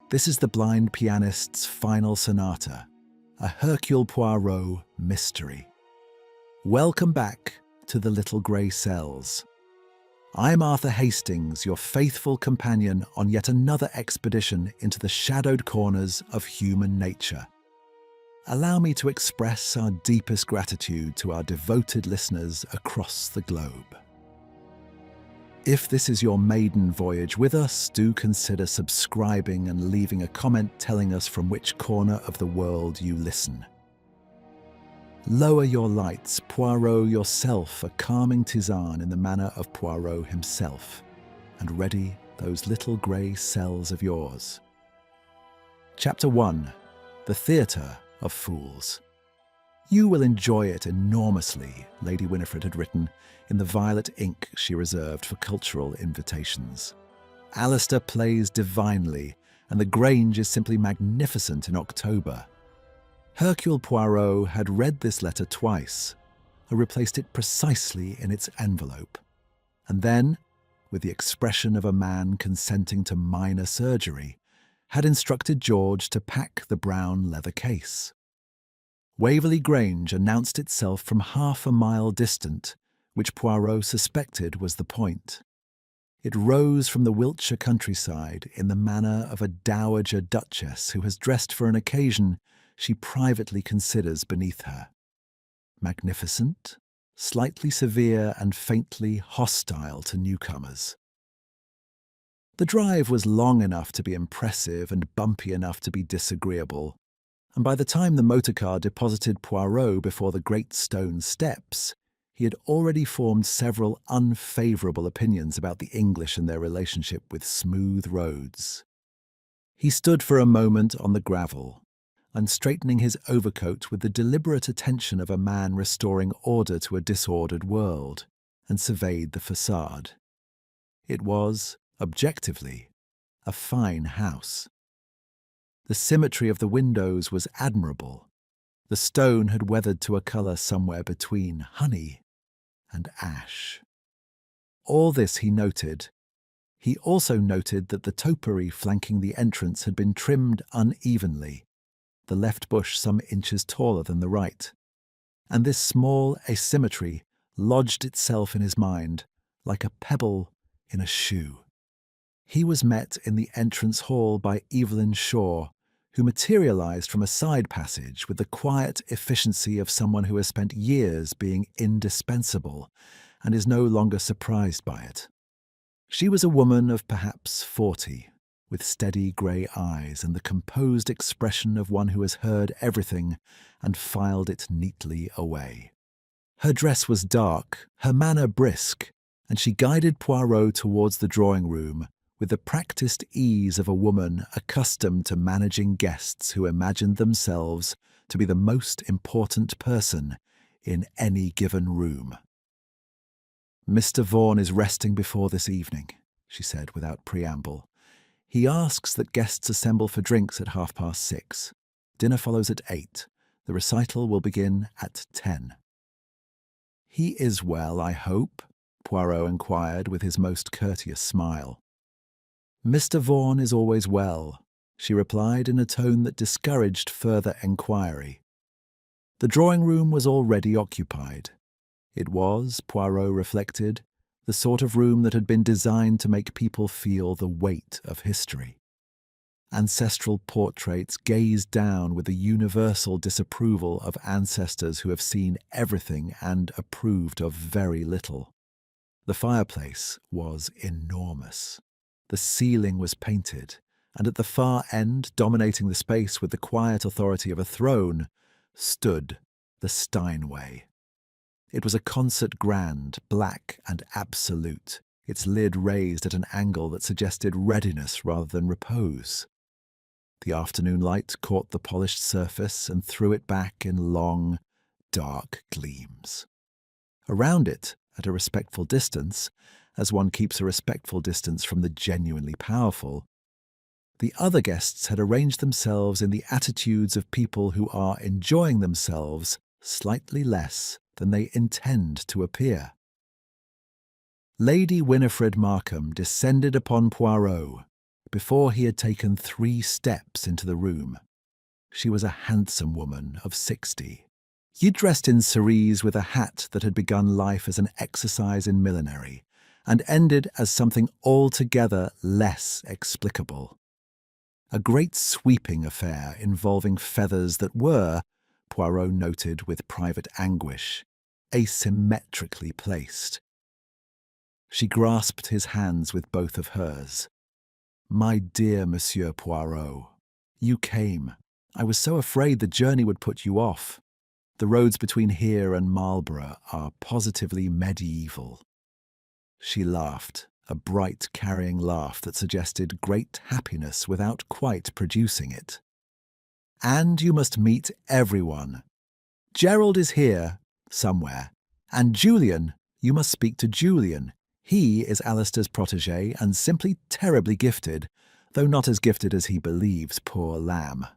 This is the blind pianist's final sonata, a Hercule Poirot mystery. Welcome back to the Little Grey Cells. I'm Arthur Hastings, your faithful companion on yet another expedition into the shadowed corners of human nature. Allow me to express our deepest gratitude to our devoted listeners across the globe. If this is your maiden voyage with us, do consider subscribing and leaving a comment telling us from which corner of the world you listen. Lower your lights, Poirot yourself, a calming tisane in the manner of Poirot himself, and ready those little grey cells of yours. Chapter 1. The Theatre of Fools. You will enjoy it enormously, Lady Winifred had written in the violet ink she reserved for cultural invitations. Alistair plays divinely, and the Grange is simply magnificent in October. Hercule Poirot had read this letter twice, and replaced it precisely in its envelope. And then, with the expression of a man consenting to minor surgery, had instructed George to pack the brown leather case. Waverley Grange announced itself from half a mile distant, which Poirot suspected was the point. It rose from the Wiltshire countryside in the manner of a dowager duchess who has dressed for an occasion she privately considers beneath her. Magnificent, slightly severe and faintly hostile to newcomers. The drive was long enough to be impressive and bumpy enough to be disagreeable, and by the time the motorcar deposited Poirot before the great stone steps, he had already formed several unfavourable opinions about the English and their relationship with smooth roads. He stood for a moment on the gravel, unstraightening his overcoat with the deliberate attention of a man restoring order to a disordered world, and surveyed the facade. It was, objectively, a fine house. The symmetry of the windows was admirable. The stone had weathered to a colour somewhere between honey and ash. All this he noted. He also noted that the topiary flanking the entrance had been trimmed unevenly, the left bush some inches taller than the right, and this small asymmetry lodged itself in his mind like a pebble in a shoe. He was met in the entrance hall by Evelyn Shaw, who materialized from a side passage with the quiet efficiency of someone who has spent years being indispensable and is no longer surprised by it. She was a woman of perhaps 40, with steady grey eyes and the composed expression of one who has heard everything and filed it neatly away. Her dress was dark, her manner brisk, and she guided Poirot towards the drawing-room with the practised ease of a woman accustomed to managing guests who imagined themselves to be the most important person in any given room. "Mr. Vaughan is resting before this evening," she said without preamble. "He asks that guests assemble for drinks at 6:30. Dinner follows at 8. The recital will begin at 10. "He is well, I hope?" Poirot inquired with his most courteous smile. "Mr. Vaughan is always well," she replied in a tone that discouraged further enquiry. The drawing-room was already occupied. It was, Poirot reflected, the sort of room that had been designed to make people feel the weight of history. Ancestral portraits gazed down with the universal disapproval of ancestors who have seen everything and approved of very little. The fireplace was enormous. The ceiling was painted, and at the far end, dominating the space with the quiet authority of a throne, stood the Steinway. It was a concert grand, black and absolute, its lid raised at an angle that suggested readiness rather than repose. The afternoon light caught the polished surface and threw it back in long, dark gleams. Around it, at a respectful distance, as one keeps a respectful distance from the genuinely powerful, the other guests had arranged themselves in the attitudes of people who are enjoying themselves slightly less than they intend to appear. Lady Winifred Markham descended upon Poirot, before he had taken 3 steps into the room. She was a handsome woman of 60. Dressed in cerise with a hat that had begun life as an exercise in millinery and ended as something altogether less explicable. A great sweeping affair involving feathers that were, Poirot noted with private anguish, asymmetrically placed. She grasped his hands with both of hers. "My dear Monsieur Poirot, you came. I was so afraid the journey would put you off. The roads between here and Marlborough are positively medieval." She laughed, a bright, carrying laugh that suggested great happiness without quite producing it. "And you must meet everyone. Gerald is here, somewhere. And Julian, you must speak to Julian. He is Alistair's protégé and simply terribly gifted, though not as gifted as he believes, poor lamb.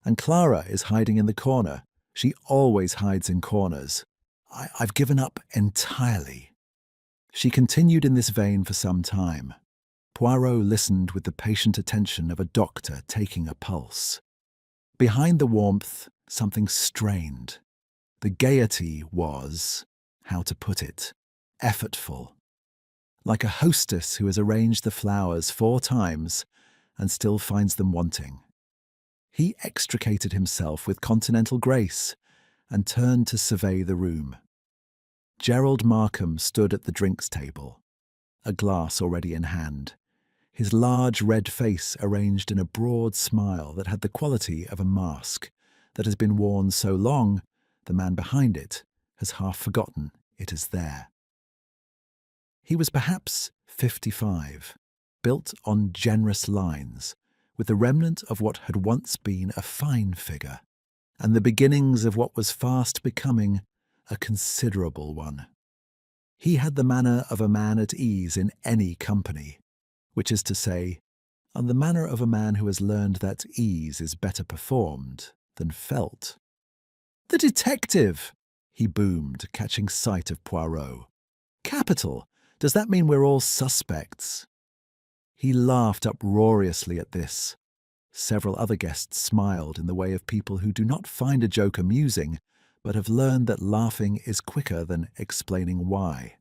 And Clara is hiding in the corner. She always hides in corners. I've given up entirely." She continued in this vein for some time. Poirot listened with the patient attention of a doctor taking a pulse. Behind the warmth, something strained. The gaiety was, how to put it, effortful. Like a hostess who has arranged the flowers 4 times and still finds them wanting. He extricated himself with continental grace and turned to survey the room. Gerald Markham stood at the drinks table, a glass already in hand, his large red face arranged in a broad smile that had the quality of a mask that has been worn so long the man behind it has half forgotten it is there. He was perhaps 55, built on generous lines, with the remnant of what had once been a fine figure, and the beginnings of what was fast becoming a considerable one. He had the manner of a man at ease in any company, which is to say, and the manner of a man who has learned that ease is better performed than felt. "The detective!" he boomed, catching sight of Poirot. "Capital! Does that mean we're all suspects?" He laughed uproariously at this. Several other guests smiled in the way of people who do not find a joke amusing, but have learned that laughing is quicker than explaining why.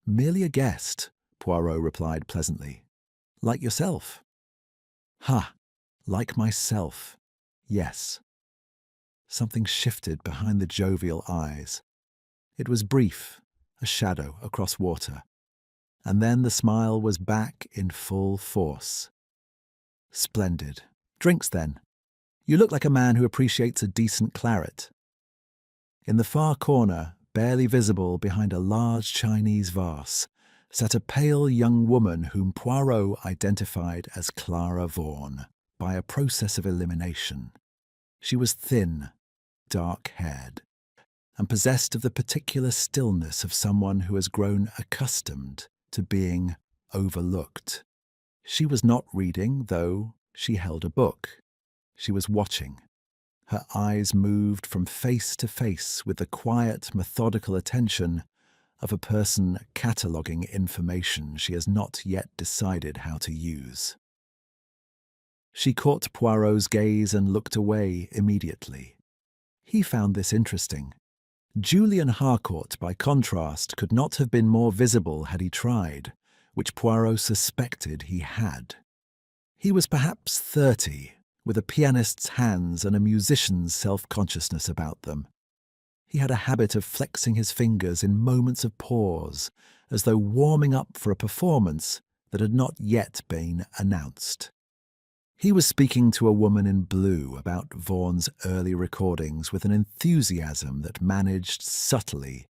"Merely a guest," Poirot replied pleasantly. "Like yourself." "Ha! Like myself. Yes." Something shifted behind the jovial eyes. It was brief, a shadow across water. And then the smile was back in full force. "Splendid. Drinks, then. You look like a man who appreciates a decent claret." In the far corner, barely visible behind a large Chinese vase, sat a pale young woman whom Poirot identified as Clara Vaughan by a process of elimination. She was thin, dark-haired, and possessed of the particular stillness of someone who has grown accustomed to being overlooked. She was not reading, though she held a book. She was watching. Her eyes moved from face to face with the quiet, methodical attention of a person cataloguing information she has not yet decided how to use. She caught Poirot's gaze and looked away immediately. He found this interesting. Julian Harcourt, by contrast, could not have been more visible had he tried, which Poirot suspected he had. He was perhaps 30, with a pianist's hands and a musician's self-consciousness about them. He had a habit of flexing his fingers in moments of pause, as though warming up for a performance that had not yet been announced. He was speaking to a woman in blue about Vaughan's early recordings with an enthusiasm that managed subtly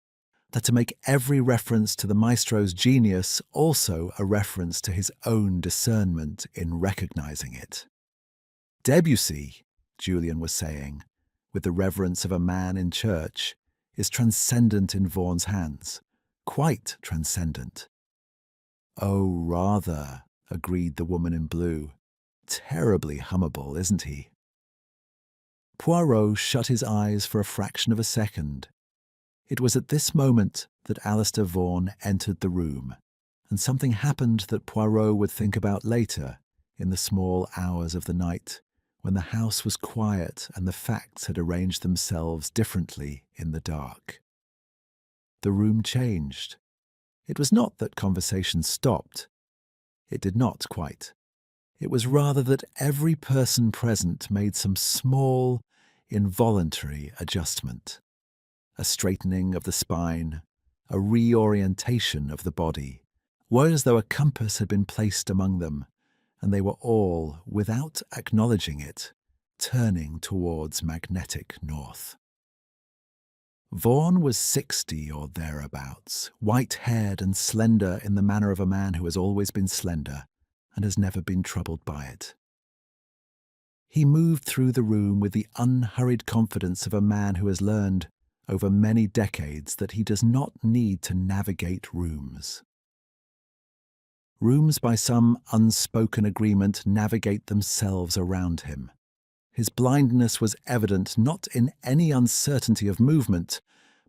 to make every reference to the maestro's genius also a reference to his own discernment in recognizing it. "Debussy," Julian was saying, with the reverence of a man in church, "is transcendent in Vaughan's hands. Quite transcendent." "Oh, rather," agreed the woman in blue. "Terribly hummable, isn't he?" Poirot shut his eyes for a fraction of a second. It was at this moment that Alistair Vaughan entered the room, and something happened that Poirot would think about later, in the small hours of the night, when the house was quiet and the facts had arranged themselves differently in the dark. The room changed. It was not that conversation stopped. It did not quite. It was rather that every person present made some small, involuntary adjustment. A straightening of the spine, a reorientation of the body, were as though a compass had been placed among them, and they were all, without acknowledging it, turning towards magnetic north. Vaughan was 60 or thereabouts, white-haired and slender in the manner of a man who has always been slender and has never been troubled by it. He moved through the room with the unhurried confidence of a man who has learned, over many decades, that he does not need to navigate rooms. Rooms, by some unspoken agreement, navigate themselves around him. His blindness was evident not in any uncertainty of movement,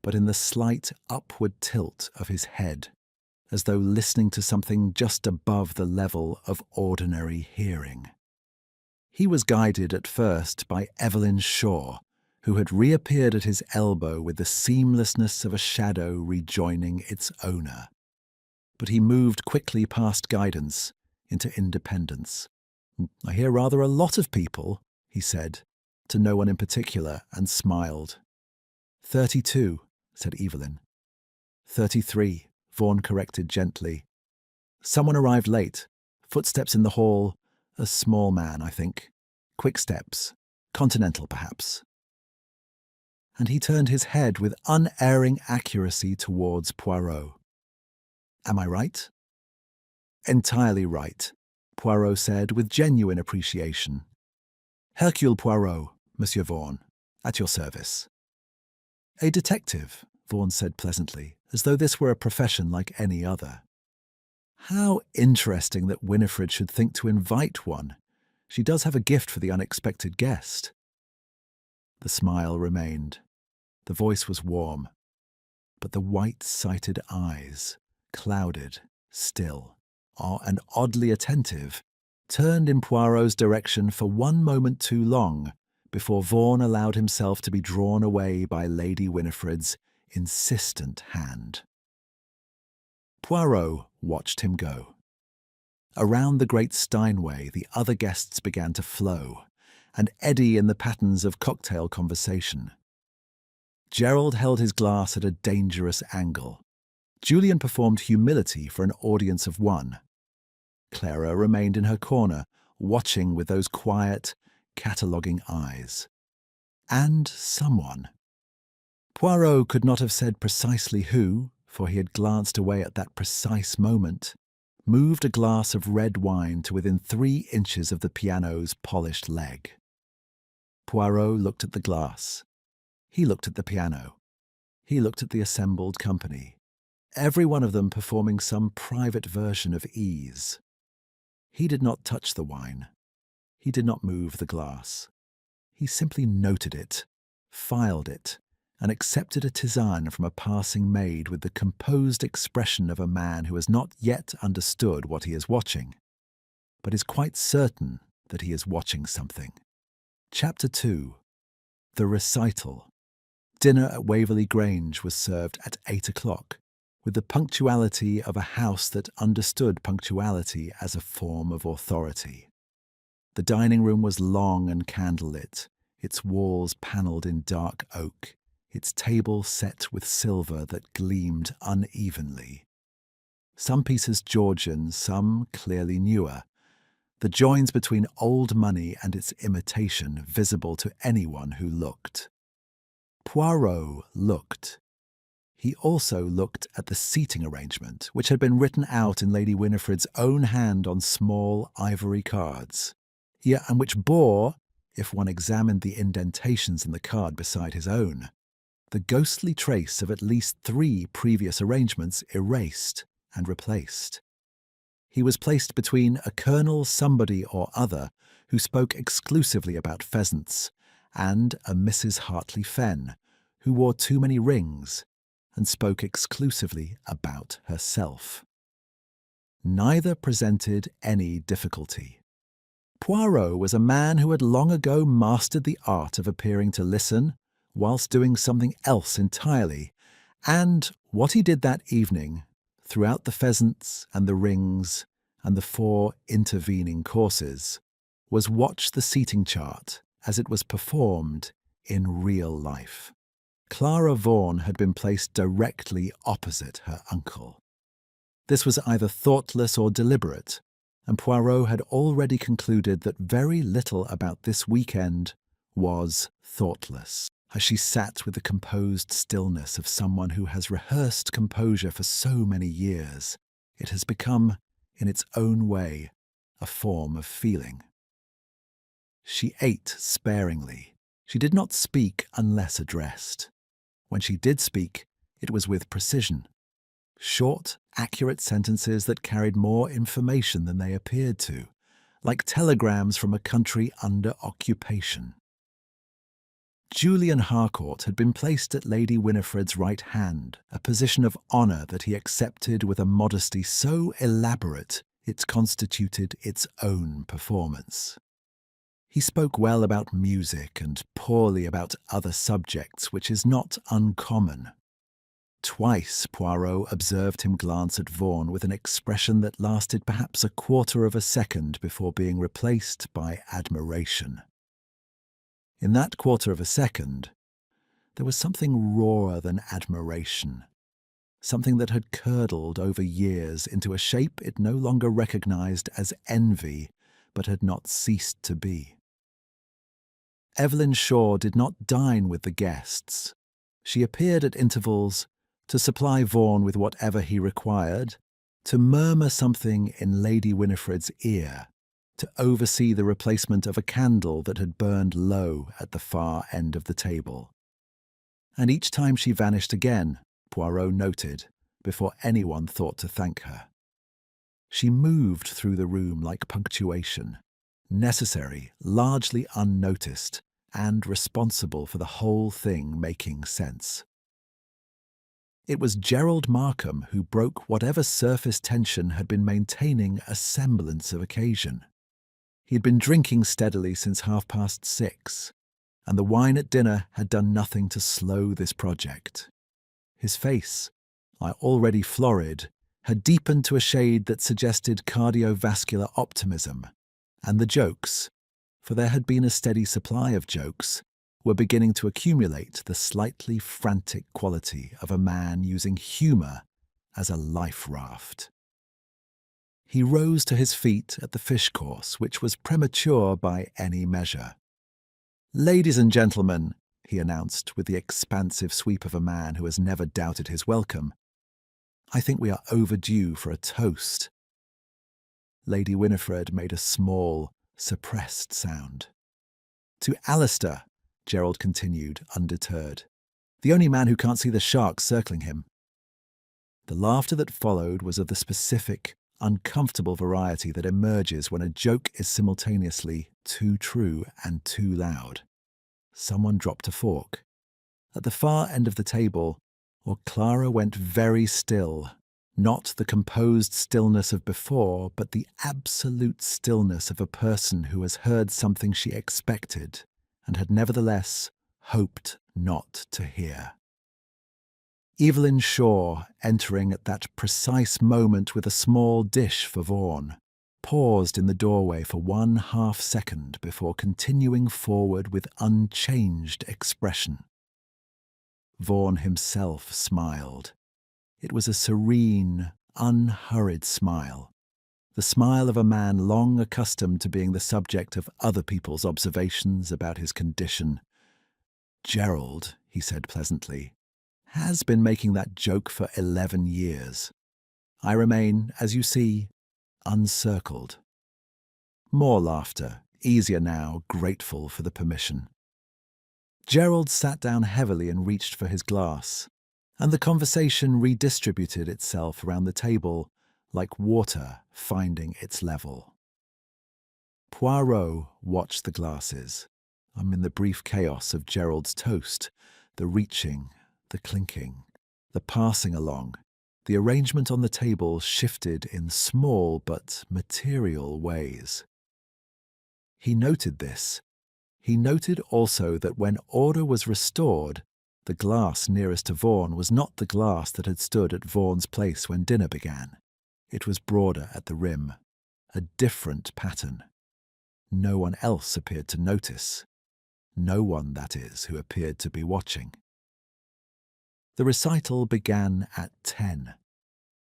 but in the slight upward tilt of his head, as though listening to something just above the level of ordinary hearing. He was guided at first by Evelyn Shaw, who had reappeared at his elbow with the seamlessness of a shadow rejoining its owner. But he moved quickly past guidance into independence. "I hear rather a lot of people," he said, to no one in particular, and smiled. 32, said Evelyn. 33, Vaughan corrected gently. Someone arrived late. Footsteps in the hall. A small man, I think. Quick steps. Continental, perhaps. And he turned his head with unerring accuracy towards Poirot. "Am I right?" "Entirely right," Poirot said with genuine appreciation. "Hercule Poirot, Monsieur Vaughan, at your service." "A detective," Vaughan said pleasantly, as though this were a profession like any other. "How interesting that Winifred should think to invite one. She does have a gift for the unexpected guest." The smile remained. The voice was warm. But the white-sighted eyes, clouded, still, and oddly attentive, turned in Poirot's direction for one moment too long before Vaughan allowed himself to be drawn away by Lady Winifred's insistent hand. Poirot watched him go. Around the great Steinway the other guests began to flow, and eddy in the patterns of cocktail conversation. Gerald held his glass at a dangerous angle. Julian performed humility for an audience of one. Clara remained in her corner, watching with those quiet, cataloguing eyes. And someone. Poirot could not have said precisely who, for he had glanced away at that precise moment, moved a glass of red wine to within 3 inches of the piano's polished leg. Poirot looked at the glass. He looked at the piano. He looked at the assembled company, every one of them performing some private version of ease. He did not touch the wine. He did not move the glass. He simply noted it, filed it, and accepted a tisane from a passing maid with the composed expression of a man who has not yet understood what he is watching, but is quite certain that he is watching something. Chapter 2. The Recital. Dinner at Waverley Grange was served at 8 o'clock, with the punctuality of a house that understood punctuality as a form of authority. The dining room was long and candlelit, its walls panelled in dark oak, its table set with silver that gleamed unevenly. Some pieces Georgian, some clearly newer, the joins between old money and its imitation visible to anyone who looked. Poirot looked. He also looked at the seating arrangement, which had been written out in Lady Winifred's own hand on small ivory cards, and which bore, if one examined the indentations in the card beside his own, the ghostly trace of at least 3 previous arrangements erased and replaced. He was placed between a Colonel somebody or other who spoke exclusively about pheasants, and a Mrs. Hartley Fenn, who wore too many rings and spoke exclusively about herself. Neither presented any difficulty. Poirot was a man who had long ago mastered the art of appearing to listen whilst doing something else entirely, and what he did that evening, throughout the pheasants and the rings and the 4 intervening courses, was watch the seating chart as it was performed in real life. Clara Vaughan had been placed directly opposite her uncle. This was either thoughtless or deliberate, and Poirot had already concluded that very little about this weekend was thoughtless, as she sat with the composed stillness of someone who has rehearsed composure for so many years. It has become, in its own way, a form of feeling. She ate sparingly. She did not speak unless addressed. When she did speak, it was with precision. Short, accurate sentences that carried more information than they appeared to, like telegrams from a country under occupation. Julian Harcourt had been placed at Lady Winifred's right hand, a position of honour that he accepted with a modesty so elaborate it constituted its own performance. He spoke well about music and poorly about other subjects, which is not uncommon. Twice Poirot observed him glance at Vaughan with an expression that lasted perhaps a quarter of a second before being replaced by admiration. In that quarter of a second, there was something rawer than admiration, something that had curdled over years into a shape it no longer recognized as envy, but had not ceased to be. Evelyn Shaw did not dine with the guests. She appeared at intervals to supply Vaughan with whatever he required, to murmur something in Lady Winifred's ear, to oversee the replacement of a candle that had burned low at the far end of the table. And each time she vanished again, Poirot noted, before anyone thought to thank her. She moved through the room like punctuation, necessary, largely unnoticed, and responsible for the whole thing making sense. It was Gerald Markham who broke whatever surface tension had been maintaining a semblance of occasion. He had been drinking steadily since 6:30, and the wine at dinner had done nothing to slow this project. His face, already florid, had deepened to a shade that suggested cardiovascular optimism, and the jokes, for there had been a steady supply of jokes, were beginning to accumulate the slightly frantic quality of a man using humour as a life raft. He rose to his feet at the fish course, which was premature by any measure. "Ladies and gentlemen," he announced with the expansive sweep of a man who has never doubted his welcome, "I think we are overdue for a toast." Lady Winifred made a small, suppressed sound. "To Alistair," Gerald continued, undeterred, "the only man who can't see the sharks circling him." The laughter that followed was of the specific, uncomfortable variety that emerges when a joke is simultaneously too true and too loud. Someone dropped a fork. At the far end of the table, Clara went very still, not the composed stillness of before, but the absolute stillness of a person who has heard something she expected and had nevertheless hoped not to hear. Evelyn Shaw, entering at that precise moment with a small dish for Vaughan, paused in the doorway for 1/2 second before continuing forward with unchanged expression. Vaughan himself smiled. It was a serene, unhurried smile, the smile of a man long accustomed to being the subject of other people's observations about his condition. "Gerald," he said pleasantly, "has been making that joke for 11 years. I remain, as you see, uncircled." More laughter, easier now, grateful for the permission. Gerald sat down heavily and reached for his glass, and the conversation redistributed itself around the table like water finding its level. Poirot watched the glasses, amid the brief chaos of Gerald's toast, the reaching, the clinking, the passing along, The arrangement on the table shifted in small but material ways. He noted this. He noted also that when order was restored, the glass nearest to Vaughan was not the glass that had stood at Vaughan's place when dinner began. It was broader at the rim, a different pattern. No one else appeared to notice. No one, that is, who appeared to be watching. The recital began at 10.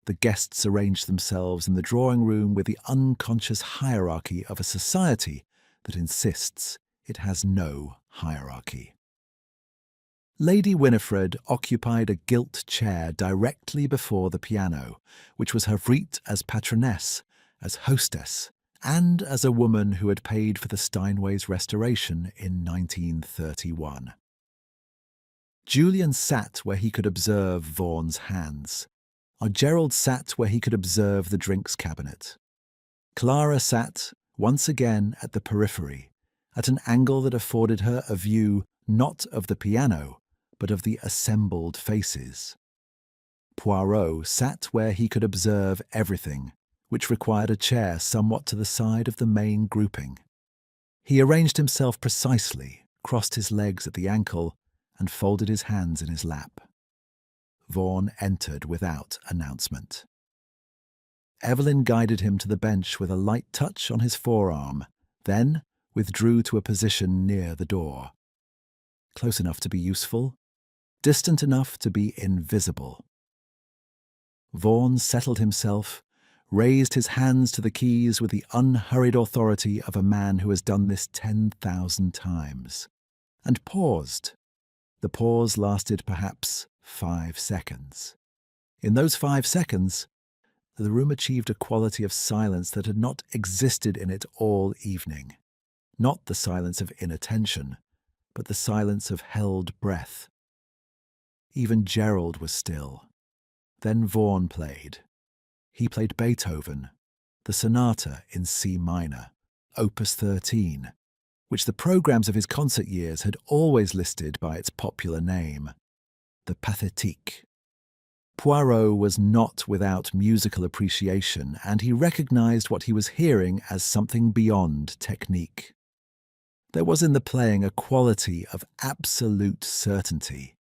The guests arranged themselves in the drawing room with the unconscious hierarchy of a society that insists it has no hierarchy. Lady Winifred occupied a gilt chair directly before the piano, which was her vrite as patroness, as hostess, and as a woman who had paid for the Steinways' restoration in 1931. Julian sat where he could observe Vaughan's hands. Gerald sat where he could observe the drinks cabinet. Clara sat, once again, at the periphery, at an angle that afforded her a view not of the piano, but of the assembled faces. Poirot sat where he could observe everything, which required a chair somewhat to the side of the main grouping. He arranged himself precisely, crossed his legs at the ankle, and folded his hands in his lap. Vaughan entered without announcement. Evelyn guided him to the bench with a light touch on his forearm, then withdrew to a position near the door. Close enough to be useful, distant enough to be invisible. Vaughan settled himself, raised his hands to the keys with the unhurried authority of a man who has done this 10,000 times, and paused. The pause lasted perhaps 5 seconds. In those 5 seconds, the room achieved a quality of silence that had not existed in it all evening. Not the silence of inattention, but the silence of held breath. Even Gerald was still. Then Vaughan played. He played Beethoven, the Sonata in C minor, Opus 13, which the programs of his concert years had always listed by its popular name, the Pathétique. Poirot was not without musical appreciation, and he recognized what he was hearing as something beyond technique. There was in the playing a quality of absolute certainty.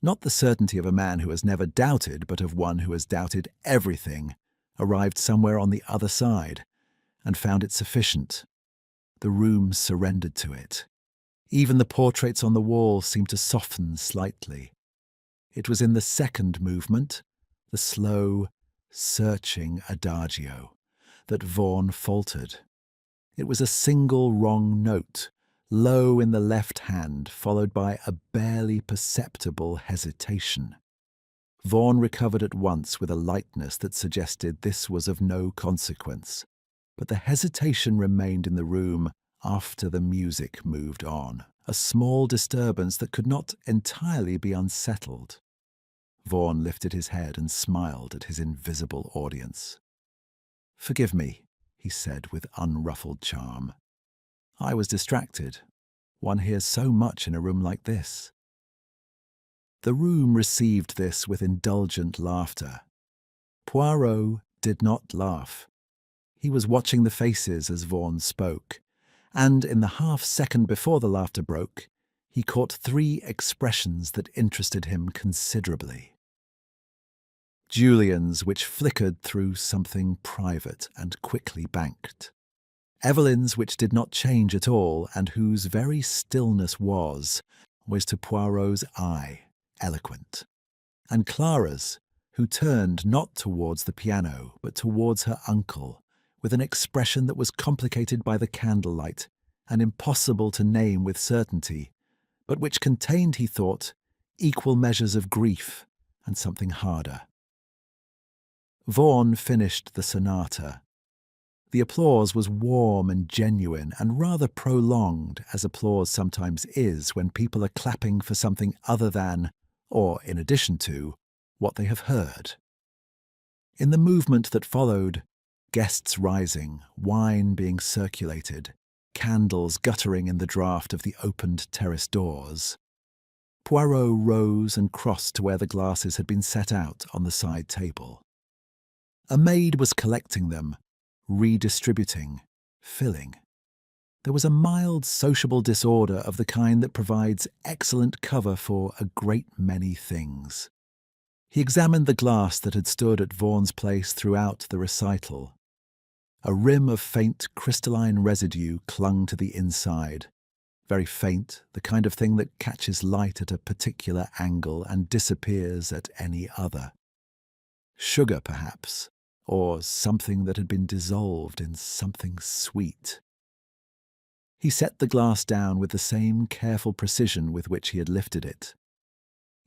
Not the certainty of a man who has never doubted, but of one who has doubted everything, arrived somewhere on the other side, and found it sufficient. The room surrendered to it. Even the portraits on the wall seemed to soften slightly. It was in the second movement, the slow, searching adagio, that Vaughan faltered. It was a single wrong note, low in the left hand, followed by a barely perceptible hesitation. Vaughan recovered at once with a lightness that suggested this was of no consequence, but the hesitation remained in the room after the music moved on, a small disturbance that could not entirely be unsettled. Vaughan lifted his head and smiled at his invisible audience. "Forgive me," he said with unruffled charm. "I was distracted. One hears so much in a room like this." The room received this with indulgent laughter. Poirot did not laugh. He was watching the faces as Vaughan spoke, and in the half-second before the laughter broke, he caught 3 expressions that interested him considerably. Julian's, which flickered through something private and quickly banked. Evelyn's, which did not change at all, and whose very stillness was to Poirot's eye, eloquent. And Clara's, who turned not towards the piano, but towards her uncle, with an expression that was complicated by the candlelight, and impossible to name with certainty, but which contained, he thought, equal measures of grief and something harder. Vaughan finished the sonata. The applause was warm and genuine and rather prolonged, as applause sometimes is when people are clapping for something other than, or in addition to, what they have heard. In the movement that followed, guests rising, wine being circulated, candles guttering in the draught of the opened terrace doors, Poirot rose and crossed to where the glasses had been set out on the side table. A maid was collecting them, redistributing, filling. There was a mild sociable disorder of the kind that provides excellent cover for a great many things. He examined the glass that had stood at Vaughan's place throughout the recital. A rim of faint crystalline residue clung to the inside. Very faint, the kind of thing that catches light at a particular angle and disappears at any other. Sugar, perhaps, or something that had been dissolved in something sweet. He set the glass down with the same careful precision with which he had lifted it.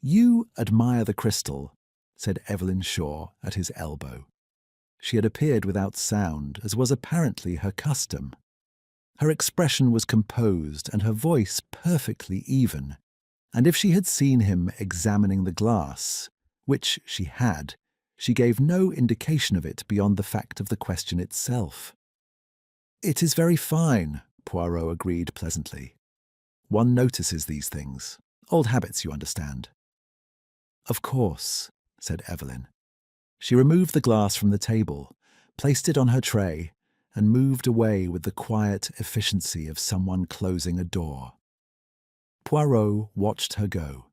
"You admire the crystal," said Evelyn Shaw at his elbow. She had appeared without sound, as was apparently her custom. Her expression was composed and her voice perfectly even, and if she had seen him examining the glass, which she had, she gave no indication of it beyond the fact of the question itself. "It is very fine," Poirot agreed pleasantly. "One notices these things. Old habits, you understand." "Of course," said Evelyn. She removed the glass from the table, placed it on her tray, and moved away with the quiet efficiency of someone closing a door. Poirot watched her go.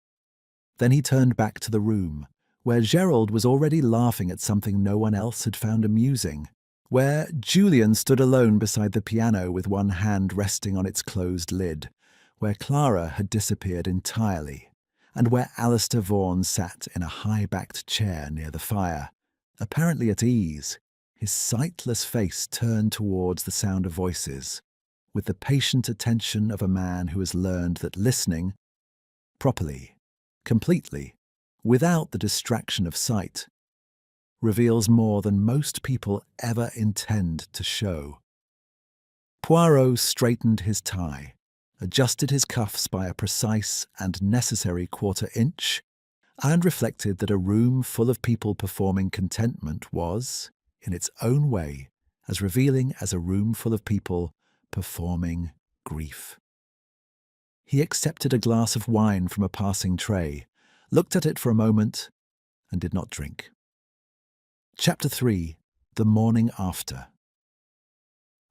Then he turned back to the room, where Gerald was already laughing at something no one else had found amusing, where Julian stood alone beside the piano with one hand resting on its closed lid, where Clara had disappeared entirely, and where Alistair Vaughan sat in a high-backed chair near the fire, apparently at ease, his sightless face turned towards the sound of voices, with the patient attention of a man who has learned that listening, properly, completely, without the distraction of sight, reveals more than most people ever intend to show. Poirot straightened his tie, adjusted his cuffs by a precise and necessary quarter-inch, and reflected that a room full of people performing contentment was, in its own way, as revealing as a room full of people performing grief. He accepted a glass of wine from a passing tray, looked at it for a moment, and did not drink. Chapter 3. The Morning After.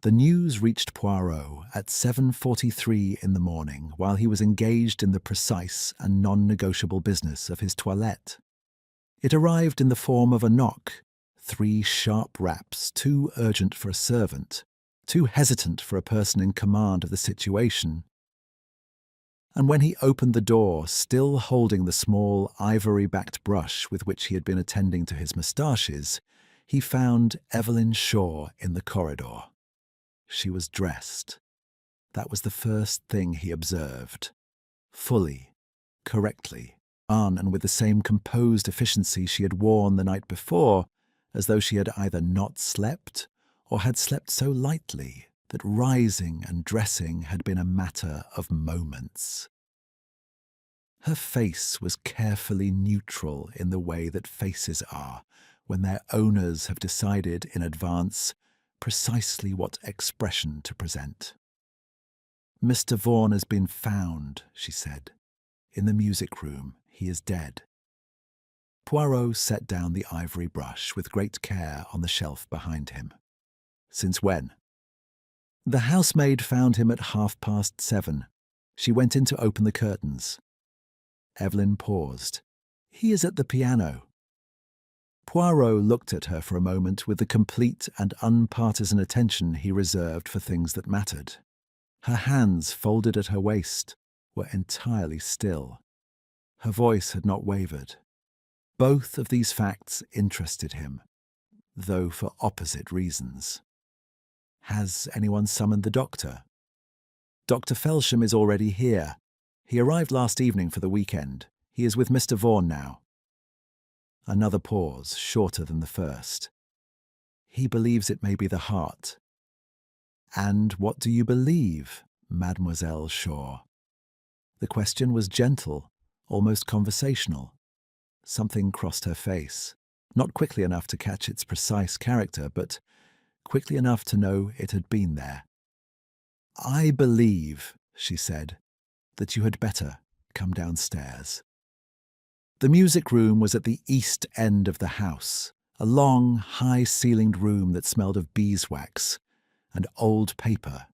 The news reached Poirot at 7:43 in the morning while he was engaged in the precise and non-negotiable business of his toilette. It arrived in the form of a knock, 3 sharp raps, too urgent for a servant, too hesitant for a person in command of the situation. And when he opened the door, still holding the small ivory-backed brush with which he had been attending to his moustaches, he found Evelyn Shaw in the corridor. She was dressed. That was the first thing he observed. Fully, correctly, and with the same composed efficiency she had worn the night before, as though she had either not slept or had slept so lightly that rising and dressing had been a matter of moments. Her face was carefully neutral in the way that faces are when their owners have decided in advance precisely what expression to present. "Mr. Vaughan has been found," she said. "In the music room. He is dead." Poirot set down the ivory brush with great care on the shelf behind him. "Since when?" "The housemaid found him at 7:30. She went in to open the curtains." Evelyn paused. "He is at the piano." Poirot looked at her for a moment with the complete and unpartisan attention he reserved for things that mattered. Her hands, folded at her waist, were entirely still. Her voice had not wavered. Both of these facts interested him, though for opposite reasons. "Has anyone summoned the doctor?" "Dr. Felsham is already here. He arrived last evening for the weekend. He is with Mr. Vaughan now." Another pause, shorter than the first. "He believes it may be the heart." "And what do you believe, Mademoiselle Shaw?" The question was gentle, almost conversational. Something crossed her face, not quickly enough to catch its precise character, but quickly enough to know it had been there. "I believe," she said, "that you had better come downstairs. The music room was at the east end of the house, a long, high-ceilinged room that smelled of beeswax and old paper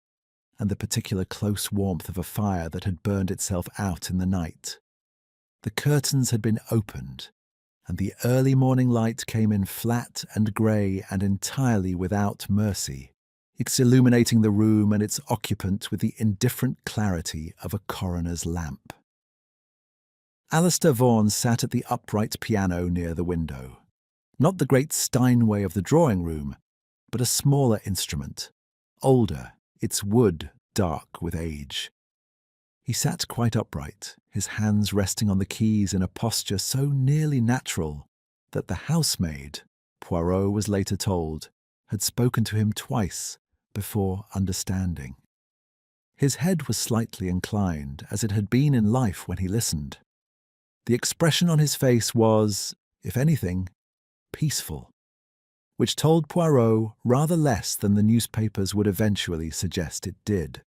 and the particular close warmth of a fire that had burned itself out in the night. The curtains had been opened, and the early morning light came in flat and grey and entirely without mercy, illuminating the room and its occupant with the indifferent clarity of a coroner's lamp. Alistair Vaughan sat at the upright piano near the window. Not the great Steinway of the drawing-room, but a smaller instrument, older, its wood dark with age. He sat quite upright, his hands resting on the keys in a posture so nearly natural that the housemaid, Poirot was later told, had spoken to him twice before understanding. His head was slightly inclined, as it had been in life when he listened. The expression on his face was, if anything, peaceful, which told Poirot rather less than the newspapers would eventually suggest it did.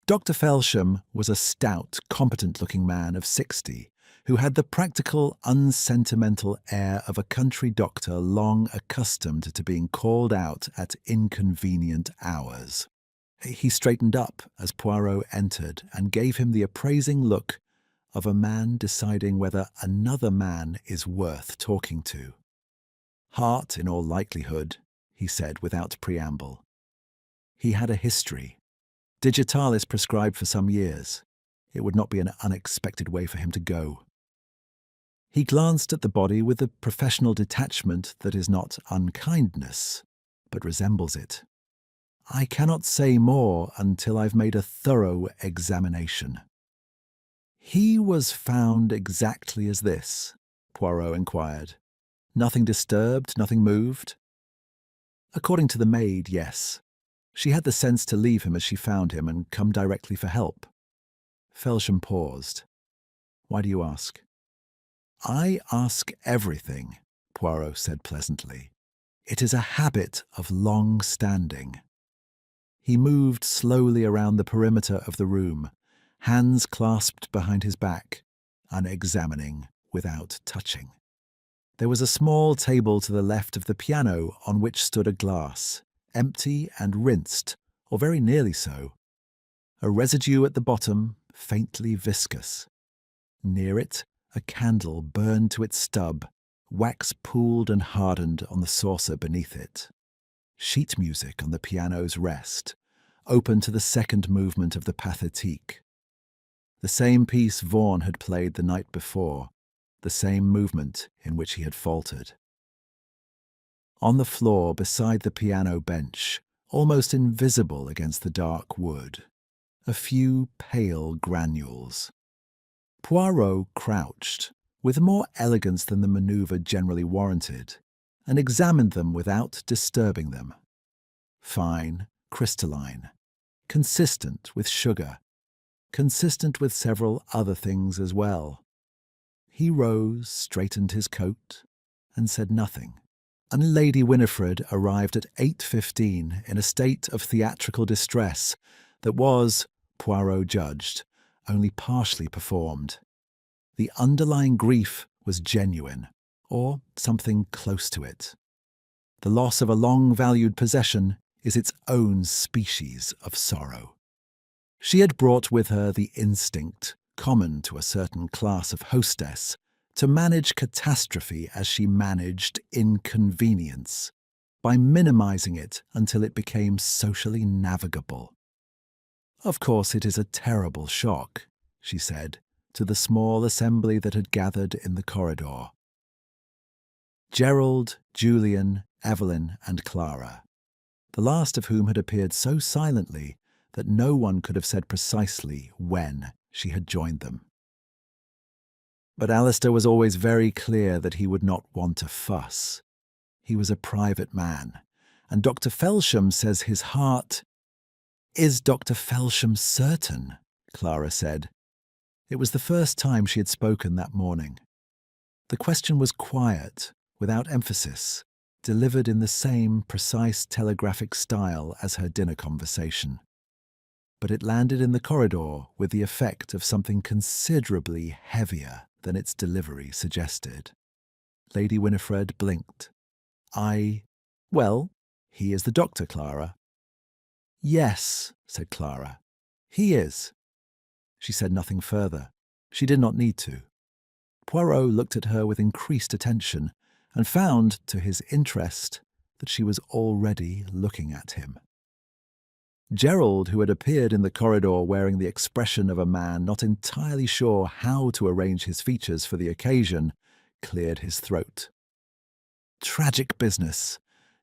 Dr. Felsham was a stout, competent-looking man of 60, who had the practical, unsentimental air of a country doctor long accustomed to being called out at inconvenient hours. He straightened up as Poirot entered and gave him the appraising look of a man deciding whether another man is worth talking to. Heart, in all likelihood, he said without preamble. He had a history. Digitalis prescribed for some years. It would not be an unexpected way for him to go. He glanced at the body with the professional detachment that is not unkindness, but resembles it. I cannot say more until I've made a thorough examination. He was found exactly as this, Poirot inquired. Nothing disturbed, nothing moved? According to the maid, yes. She had the sense to leave him as she found him and come directly for help. Felsham paused. Why do you ask? I ask everything, Poirot said pleasantly. It is a habit of long standing. He moved slowly around the perimeter of the room, hands clasped behind his back, unexamining without touching. There was a small table to the left of the piano on which stood a glass, empty and rinsed, or very nearly so. A residue at the bottom, faintly viscous. Near it, a candle burned to its stub, wax pooled and hardened on the saucer beneath it. Sheet music on the piano's rest, open to the second movement of the Pathétique. The same piece Vaughan had played the night before, the same movement in which he had faltered. On the floor beside the piano bench, almost invisible against the dark wood, a few pale granules. Poirot crouched, with more elegance than the manoeuvre generally warranted, and examined them without disturbing them. Fine, crystalline, consistent with sugar, consistent with several other things as well. He rose, straightened his coat, and said nothing. And Lady Winifred arrived at 8:15 in a state of theatrical distress that was, Poirot judged, only partially performed. The underlying grief was genuine, or something close to it. The loss of a long-valued possession is its own species of sorrow. She had brought with her the instinct, common to a certain class of hostess, to manage catastrophe as she managed inconvenience, by minimizing it until it became socially navigable. Of course, it is a terrible shock, she said, to the small assembly that had gathered in the corridor. Gerald, Julian, Evelyn, and Clara, the last of whom had appeared so silently that no one could have said precisely when she had joined them. But Alistair was always very clear that he would not want a fuss. He was a private man, and Dr. Felsham says his heart— Is Dr. Felsham certain? Clara said. It was the first time she had spoken that morning. The question was quiet, without emphasis, delivered in the same precise telegraphic style as her dinner conversation. but it landed in the corridor with the effect of something considerably heavier than its delivery suggested. Lady Winifred blinked. Well, he is the doctor, Clara." "Yes," said Clara. "He is." She said nothing further. She did not need to. Poirot looked at her with increased attention and found, to his interest, that she was already looking at him. Gerald, who had appeared in the corridor wearing the expression of a man not entirely sure how to arrange his features for the occasion, cleared his throat. "Tragic business.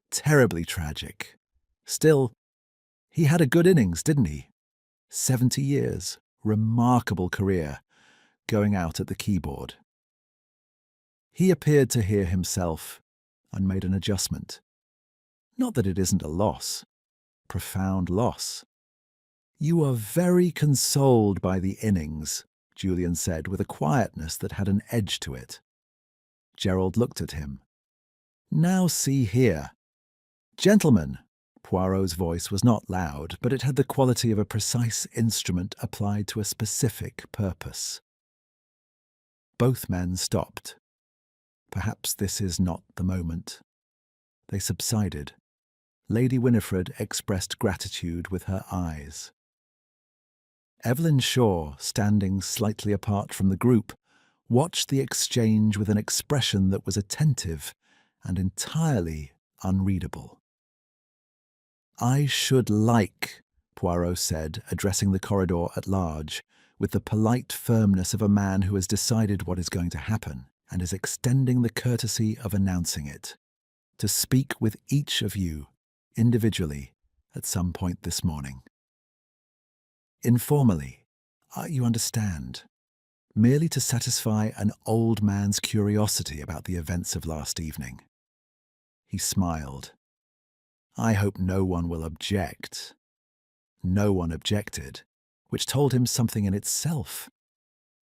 Terribly tragic. Still, he had a good innings, didn't he? 70 years. Remarkable career. Going out at the keyboard." He appeared to hear himself and made an adjustment. "Not that it isn't a loss. Profound loss." "You are very consoled by the innings," Julian said with a quietness that had an edge to it. Gerald looked at him. "Now see here. Gentlemen," Poirot's voice was not loud, but it had the quality of a precise instrument applied to a specific purpose. Both men stopped. Perhaps this is not the moment. They subsided. Lady Winifred expressed gratitude with her eyes. Evelyn Shaw, standing slightly apart from the group, watched the exchange with an expression that was attentive and entirely unreadable. "I should like," Poirot said, addressing the corridor at large, with the polite firmness of a man who has decided what is going to happen and is extending the courtesy of announcing it, "to speak with each of you, individually, at some point this morning. Informally, you understand, merely to satisfy an old man's curiosity about the events of last evening." He smiled. "I hope no one will object." No one objected, which told him something in itself.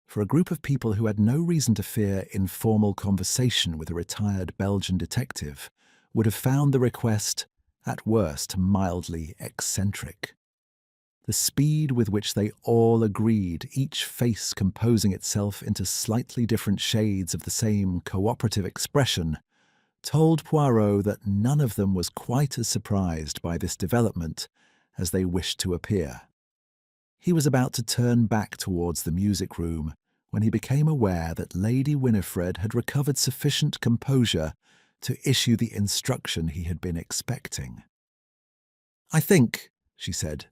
For a group of people who had no reason to fear informal conversation with a retired Belgian detective would have found the request, at worst, mildly eccentric. The speed with which they all agreed, each face composing itself into slightly different shades of the same cooperative expression, told Poirot that none of them was quite as surprised by this development as they wished to appear. He was about to turn back towards the music room when he became aware that Lady Winifred had recovered sufficient composure to issue the instruction he had been expecting. "I think," she said,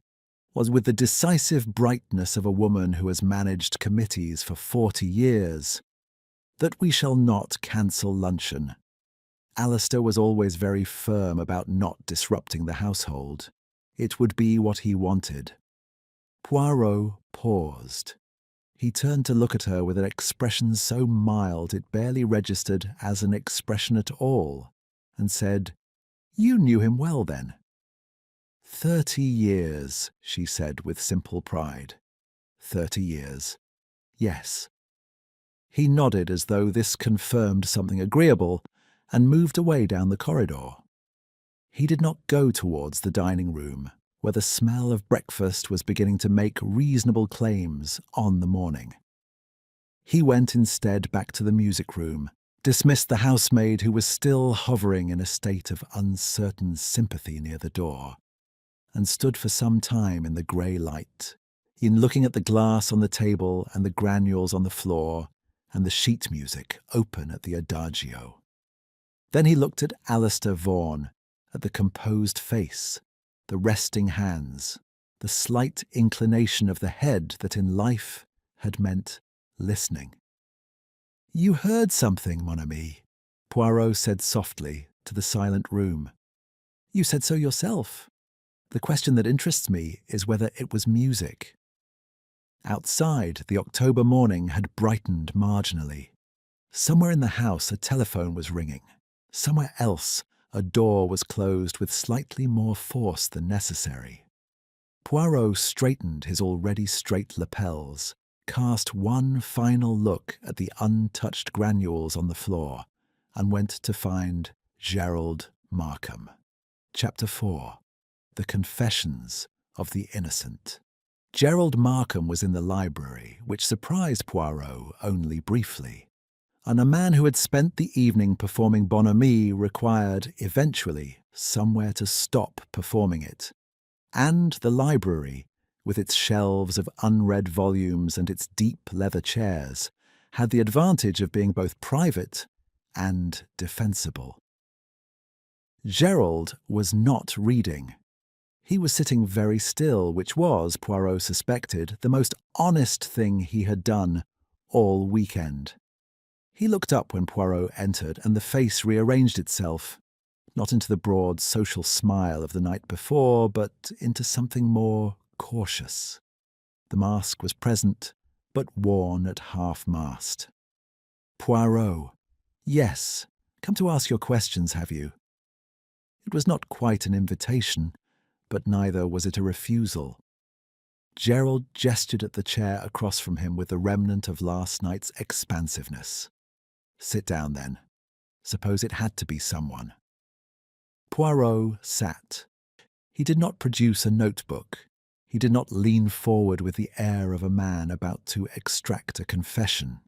was with the decisive brightness of a woman who has managed committees for 40 years, "that we shall not cancel luncheon. Alistair was always very firm about not disrupting the household. It would be what he wanted." Poirot paused. He turned to look at her with an expression so mild it barely registered as an expression at all, and said, "You knew him well, then?" 30 years, she said with simple pride. 30 years. Yes. He nodded as though this confirmed something agreeable and moved away down the corridor. He did not go towards the dining room, where the smell of breakfast was beginning to make reasonable claims on the morning. He went instead back to the music room, dismissed the housemaid who was still hovering in a state of uncertain sympathy near the door, and stood for some time in the grey light, in looking at the glass on the table and the granules on the floor and the sheet music open at the adagio. Then he looked at Alistair Vaughan, at the composed face, the resting hands, the slight inclination of the head that in life had meant listening. "You heard something, mon ami," Poirot said softly to the silent room. "You said so yourself. The question that interests me is whether it was music." Outside, the October morning had brightened marginally. Somewhere in the house a telephone was ringing. Somewhere else a door was closed with slightly more force than necessary. Poirot straightened his already straight lapels, cast one final look at the untouched granules on the floor, and went to find Gerald Markham. Chapter 4. The Confessions of the Innocent. Gerald Markham was in the library, which surprised Poirot only briefly. And a man who had spent the evening performing bonhomie required, eventually, somewhere to stop performing it. And the library, with its shelves of unread volumes and its deep leather chairs, had the advantage of being both private and defensible. Gerald was not reading. He was sitting very still, which was, Poirot suspected, the most honest thing he had done all weekend. He looked up when Poirot entered, and the face rearranged itself, not into the broad social smile of the night before, but into something more cautious. The mask was present, but worn at half-mast. "Poirot, yes, come to ask your questions, have you?" It was not quite an invitation, but neither was it a refusal. Gerald gestured at the chair across from him with the remnant of last night's expansiveness. "Sit down, then. Suppose it had to be someone." Poirot sat. He did not produce a notebook. He did not lean forward with the air of a man about to extract a confession.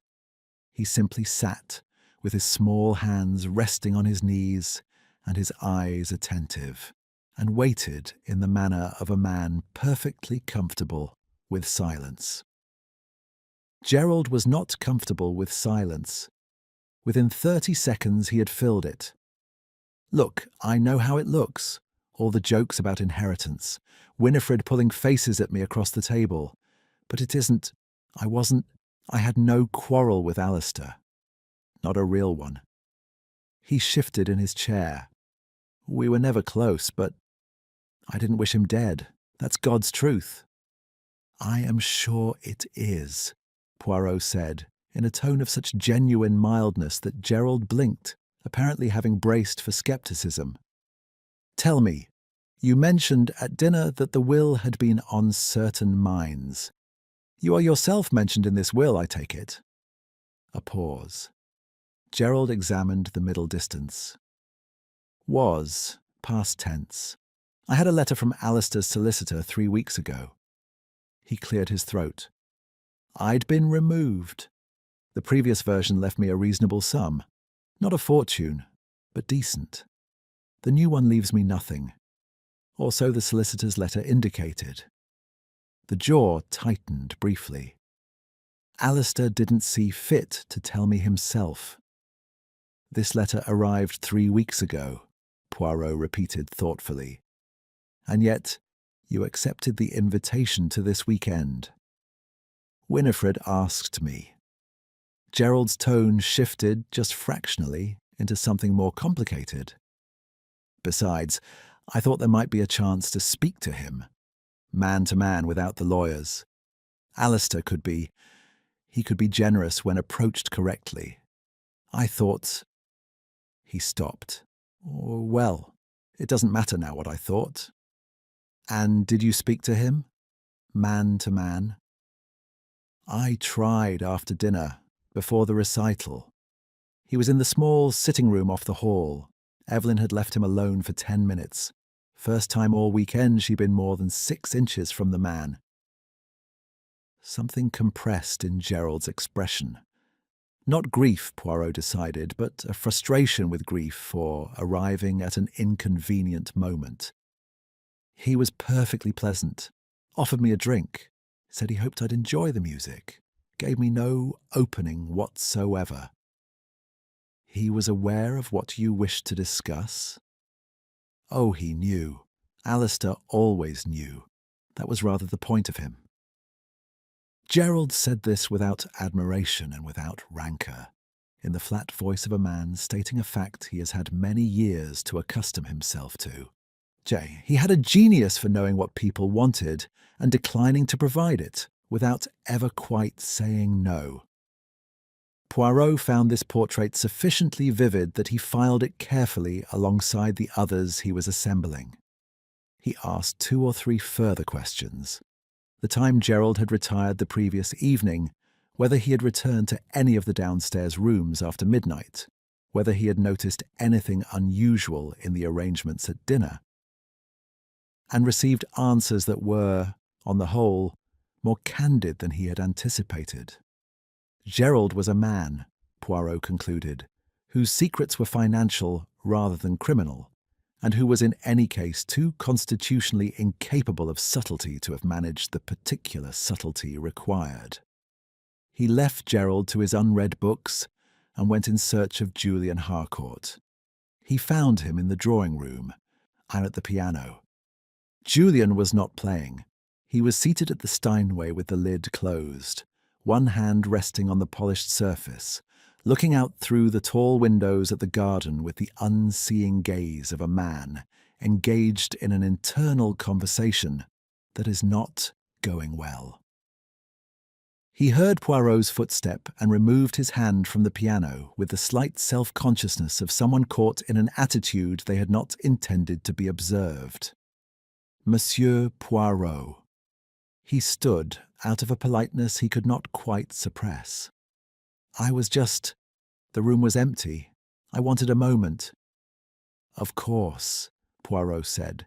He simply sat, with his small hands resting on his knees and his eyes attentive, and waited in the manner of a man perfectly comfortable with silence. Gerald was not comfortable with silence. Within 30 seconds he had filled it. "Look, I know how it looks. All the jokes about inheritance. Winifred pulling faces at me across the table. But it isn't. I had no quarrel with Alistair. Not a real one." He shifted in his chair. "We were never close, but I didn't wish him dead. That's God's truth." "I am sure it is," Poirot said, in a tone of such genuine mildness that Gerald blinked, apparently having braced for scepticism. "Tell me, you mentioned at dinner that the will had been on certain minds. You are yourself mentioned in this will, I take it." A pause. Gerald examined the middle distance. "Was, past tense. I had a letter from Alistair's solicitor 3 weeks ago." He cleared his throat. "I'd been removed. The previous version left me a reasonable sum. Not a fortune, but decent. The new one leaves me nothing. Or so the solicitor's letter indicated." The jaw tightened briefly. "Alistair didn't see fit to tell me himself." "This letter arrived 3 weeks ago," Poirot repeated thoughtfully. "And yet you accepted the invitation to this weekend." "Winifred asked me." Gerald's tone shifted just fractionally into something more complicated. "Besides, I thought there might be a chance to speak to him, man to man without the lawyers. Alistair could be generous when approached correctly. I thought—" He stopped. "Well, it doesn't matter now what I thought." "And did you speak to him? Man to man?" "I tried after dinner, before the recital. He was in the small sitting room off the hall. Evelyn had left him alone for 10 minutes. First time all weekend she'd been more than 6 inches from the man." Something compressed in Gerald's expression. Not grief, Poirot decided, but a frustration with grief for arriving at an inconvenient moment. "He was perfectly pleasant. Offered me a drink. Said he hoped I'd enjoy the music. Gave me no opening whatsoever." "He was aware of what you wished to discuss?" "Oh, he knew. Alistair always knew. That was rather the point of him." Gerald said this without admiration and without rancour, in the flat voice of a man stating a fact he has had many years to accustom himself to. He had a genius for knowing what people wanted and declining to provide it, without ever quite saying no. Poirot found this portrait sufficiently vivid that he filed it carefully alongside the others he was assembling. He asked 2 or 3 further questions. The time Gerald had retired the previous evening, whether he had returned to any of the downstairs rooms after midnight, whether he had noticed anything unusual in the arrangements at dinner, and received answers that were, on the whole, more candid than he had anticipated. Gerald was a man, Poirot concluded, whose secrets were financial rather than criminal, and who was in any case too constitutionally incapable of subtlety to have managed the particular subtlety required. He left Gerald to his unread books and went in search of Julian Harcourt. He found him in the drawing room and at the piano. Julian was not playing. He was seated at the Steinway with the lid closed, one hand resting on the polished surface, looking out through the tall windows at the garden with the unseeing gaze of a man engaged in an internal conversation that is not going well. He heard Poirot's footstep and removed his hand from the piano with the slight self-consciousness of someone caught in an attitude they had not intended to be observed. Monsieur Poirot. He stood out of a politeness he could not quite suppress. The room was empty. I wanted a moment. Of course, Poirot said.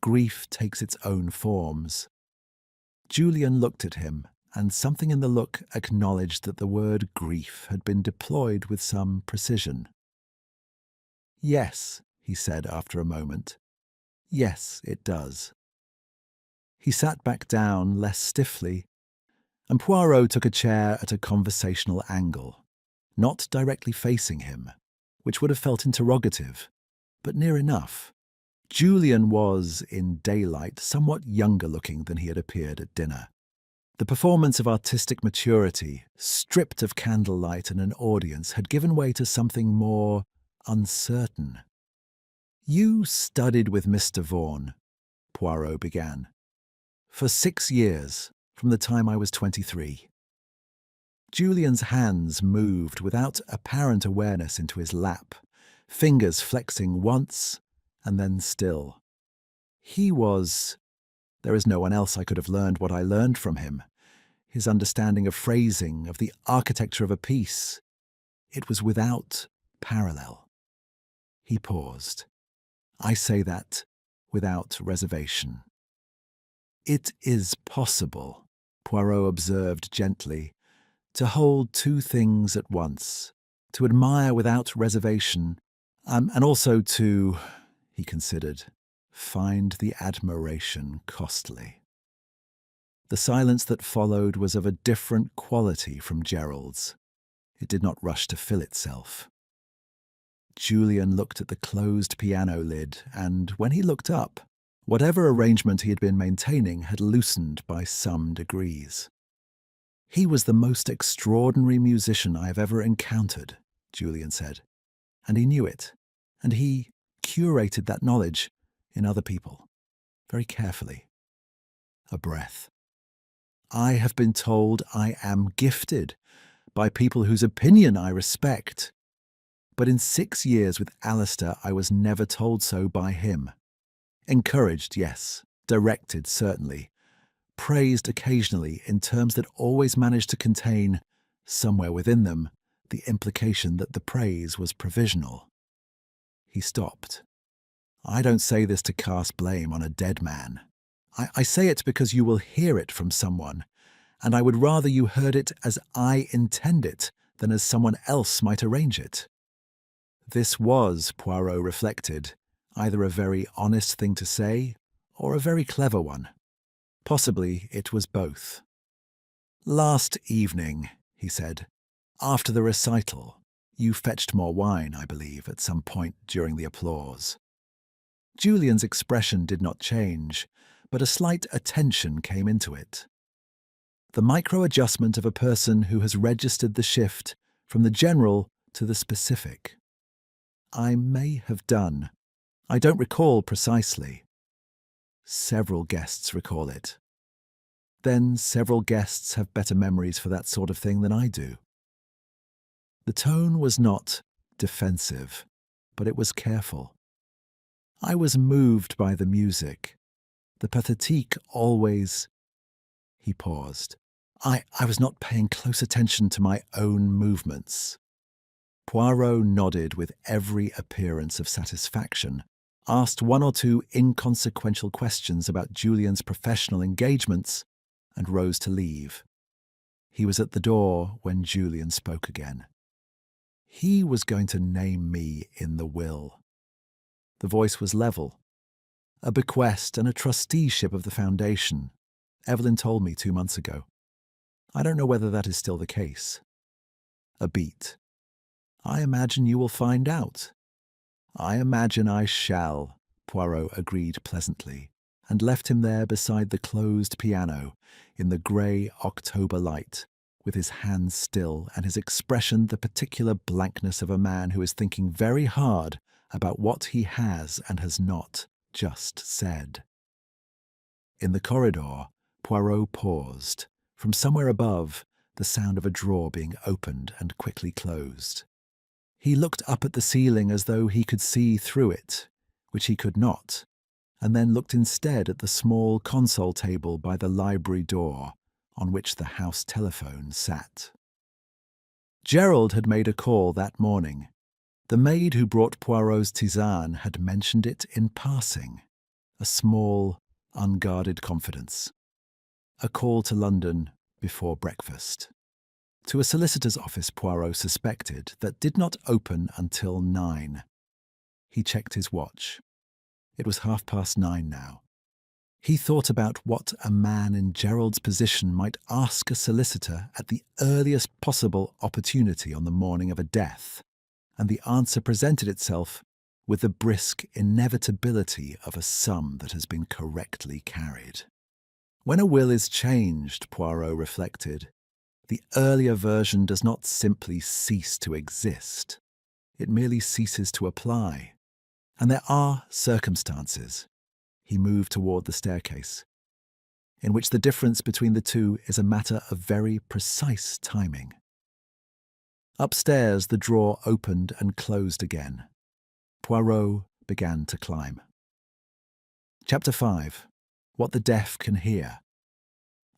Grief takes its own forms. Julian looked at him, and something in the look acknowledged that the word grief had been deployed with some precision. Yes, he said after a moment. Yes, it does. He sat back down less stiffly, and Poirot took a chair at a conversational angle, not directly facing him, which would have felt interrogative, but near enough. Julian was, in daylight, somewhat younger looking than he had appeared at dinner. The performance of artistic maturity, stripped of candlelight and an audience, had given way to something more uncertain. You studied with Mr. Vaughan, Poirot began. For 6 years, from the time I was 23. Julian's hands moved without apparent awareness into his lap, fingers flexing once and then still. There is no one else I could have learned what I learned from him. His understanding of phrasing, of the architecture of a piece. It was without parallel. He paused. I say that without reservation. It is possible, Poirot observed gently, to hold two things at once, to admire without reservation, and also to, he considered, find the admiration costly. The silence that followed was of a different quality from Gerald's. It did not rush to fill itself. Julian looked at the closed piano lid, and when he looked up, whatever arrangement he had been maintaining had loosened by some degrees. He was the most extraordinary musician I have ever encountered, Julian said, and he knew it, and he curated that knowledge in other people, very carefully. A breath. I have been told I am gifted by people whose opinion I respect, but in 6 years with Alistair I was never told so by him. Encouraged, yes, directed, certainly, praised occasionally in terms that always managed to contain, somewhere within them, the implication that the praise was provisional. He stopped. I don't say this to cast blame on a dead man. I say it because you will hear it from someone, and I would rather you heard it as I intend it than as someone else might arrange it. This was, Poirot reflected, either a very honest thing to say or a very clever one. Possibly it was both. Last evening, he said, after the recital, you fetched more wine, I believe, at some point during the applause. Julian's expression did not change, but a slight attention came into it. The micro-adjustment of a person who has registered the shift from the general to the specific. I may have done. I don't recall precisely. Several guests recall it. Then several guests have better memories for that sort of thing than I do. The tone was not defensive, but it was careful. I was moved by the music. The pathétique always... He paused. I was not paying close attention to my own movements. Poirot nodded with every appearance of satisfaction, asked one or two inconsequential questions about Julian's professional engagements, and rose to leave. He was at the door when Julian spoke again. He was going to name me in the will. The voice was level. A bequest and a trusteeship of the foundation. Evelyn told me 2 months ago. I don't know whether that is still the case. A beat. I imagine you will find out. I imagine I shall, Poirot agreed pleasantly, and left him there beside the closed piano in the grey October light, with his hands still and his expression the particular blankness of a man who is thinking very hard about what he has and has not just said. In the corridor, Poirot paused. From somewhere above, the sound of a drawer being opened and quickly closed. He looked up at the ceiling as though he could see through it, which he could not, and then looked instead at the small console table by the library door, on which the house telephone sat. Gerald had made a call that morning. The maid who brought Poirot's tisane had mentioned it in passing. A small, unguarded confidence. A call to London before breakfast. To a solicitor's office Poirot suspected that did not open until 9. He checked his watch. It was 9:30 now. He thought about what a man in Gerald's position might ask a solicitor at the earliest possible opportunity on the morning of a death, and the answer presented itself with the brisk inevitability of a sum that has been correctly carried. When a will is changed, Poirot reflected, the earlier version does not simply cease to exist. It merely ceases to apply. And there are circumstances, he moved toward the staircase, in which the difference between the two is a matter of very precise timing. Upstairs, the drawer opened and closed again. Poirot began to climb. Chapter 5. What the Deaf Can Hear.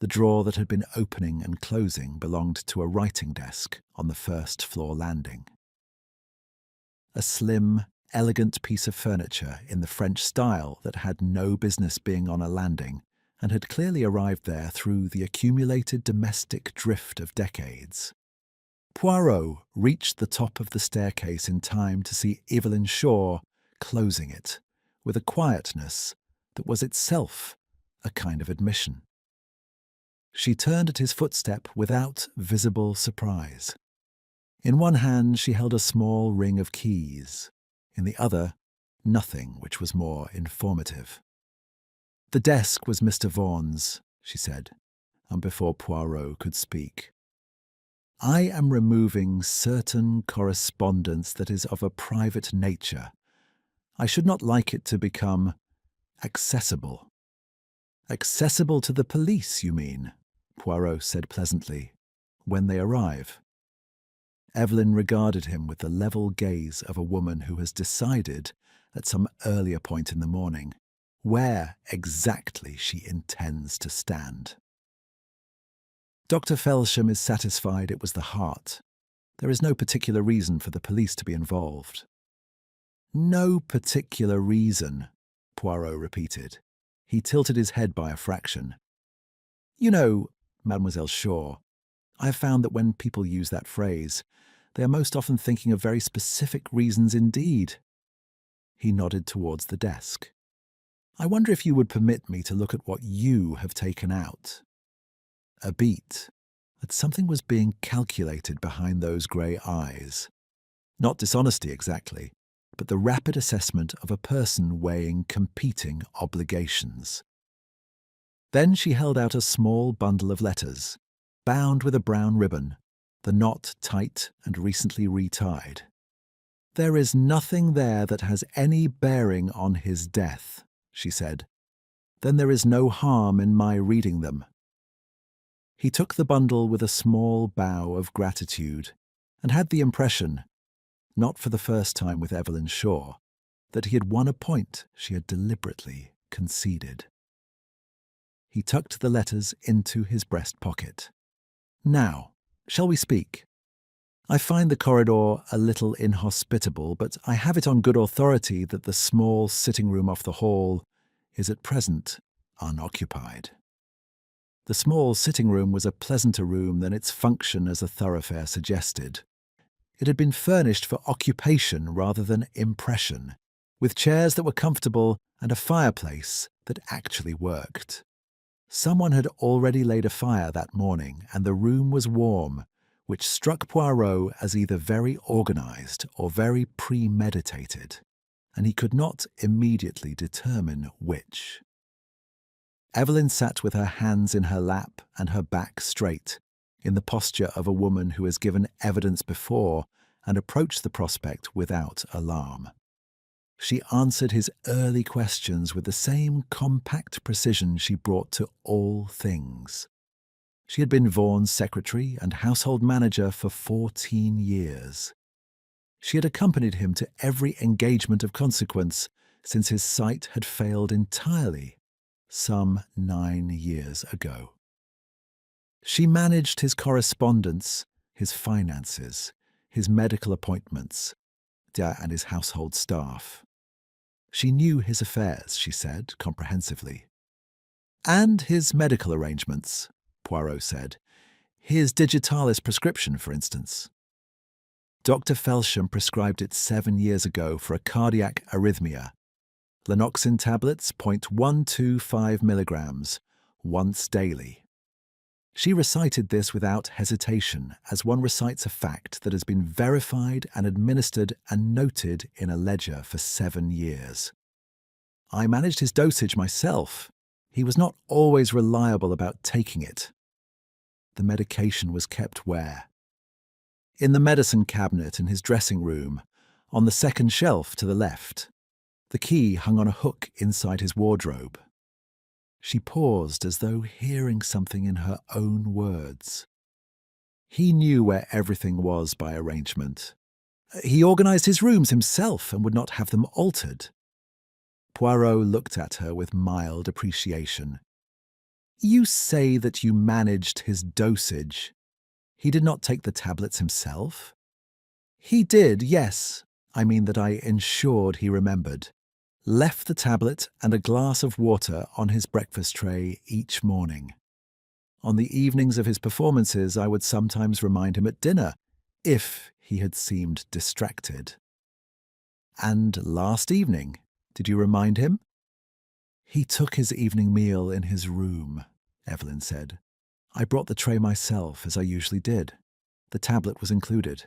The drawer that had been opening and closing belonged to a writing desk on the first-floor landing. A slim, elegant piece of furniture in the French style that had no business being on a landing and had clearly arrived there through the accumulated domestic drift of decades. Poirot reached the top of the staircase in time to see Evelyn Shaw closing it with a quietness that was itself a kind of admission. She turned at his footstep without visible surprise. In one hand she held a small ring of keys, in the other nothing which was more informative. The desk was Mr. Vaughan's, she said, and before Poirot could speak. I am removing certain correspondence that is of a private nature. I should not like it to become accessible. Accessible to the police, you mean? Poirot said pleasantly. When they arrive. Evelyn regarded him with the level gaze of a woman who has decided, at some earlier point in the morning, where exactly she intends to stand. Dr. Felsham is satisfied it was the heart. There is no particular reason for the police to be involved. No particular reason, Poirot repeated. He tilted his head by a fraction. You know, Mademoiselle Shaw, I have found that when people use that phrase, they are most often thinking of very specific reasons indeed. He nodded towards the desk. I wonder if you would permit me to look at what you have taken out. A beat, that something was being calculated behind those grey eyes. Not dishonesty exactly, but the rapid assessment of a person weighing competing obligations. Then she held out a small bundle of letters, bound with a brown ribbon, the knot tight and recently retied. There is nothing there that has any bearing on his death, she said. Then there is no harm in my reading them. He took the bundle with a small bow of gratitude, and had the impression, not for the first time with Evelyn Shaw, that he had won a point she had deliberately conceded. He tucked the letters into his breast pocket. Now, shall we speak? I find the corridor a little inhospitable, but I have it on good authority that the small sitting room off the hall is at present unoccupied. The small sitting room was a pleasanter room than its function as a thoroughfare suggested. It had been furnished for occupation rather than impression, with chairs that were comfortable and a fireplace that actually worked. Someone had already laid a fire that morning, and the room was warm, which struck Poirot as either very organised or very premeditated, and he could not immediately determine which. Evelyn sat with her hands in her lap and her back straight, in the posture of a woman who has given evidence before and approached the prospect without alarm. She answered his early questions with the same compact precision she brought to all things. She had been Vaughan's secretary and household manager for 14 years. She had accompanied him to every engagement of consequence since his sight had failed entirely some 9 years ago. She managed his correspondence, his finances, his medical appointments, and his household staff. She knew his affairs, she said, comprehensively. And his medical arrangements, Poirot said. His digitalis prescription, for instance. Dr. Felsham prescribed it 7 years ago for a cardiac arrhythmia. Lanoxin tablets, 0.125 milligrams, once daily. She recited this without hesitation, as one recites a fact that has been verified and administered and noted in a ledger for 7 years. I managed his dosage myself. He was not always reliable about taking it. The medication was kept where? In the medicine cabinet in his dressing room, on the second shelf to the left. The key hung on a hook inside his wardrobe. She paused as though hearing something in her own words. He knew where everything was by arrangement. He organised his rooms himself and would not have them altered. Poirot looked at her with mild appreciation. You say that you managed his dosage. He did not take the tablets himself? He did, yes. I mean that I ensured he remembered. Left the tablet and a glass of water on his breakfast tray each morning. On the evenings of his performances, I would sometimes remind him at dinner, if he had seemed distracted. And last evening, did you remind him? He took his evening meal in his room, Evelyn said. I brought the tray myself, as I usually did. The tablet was included.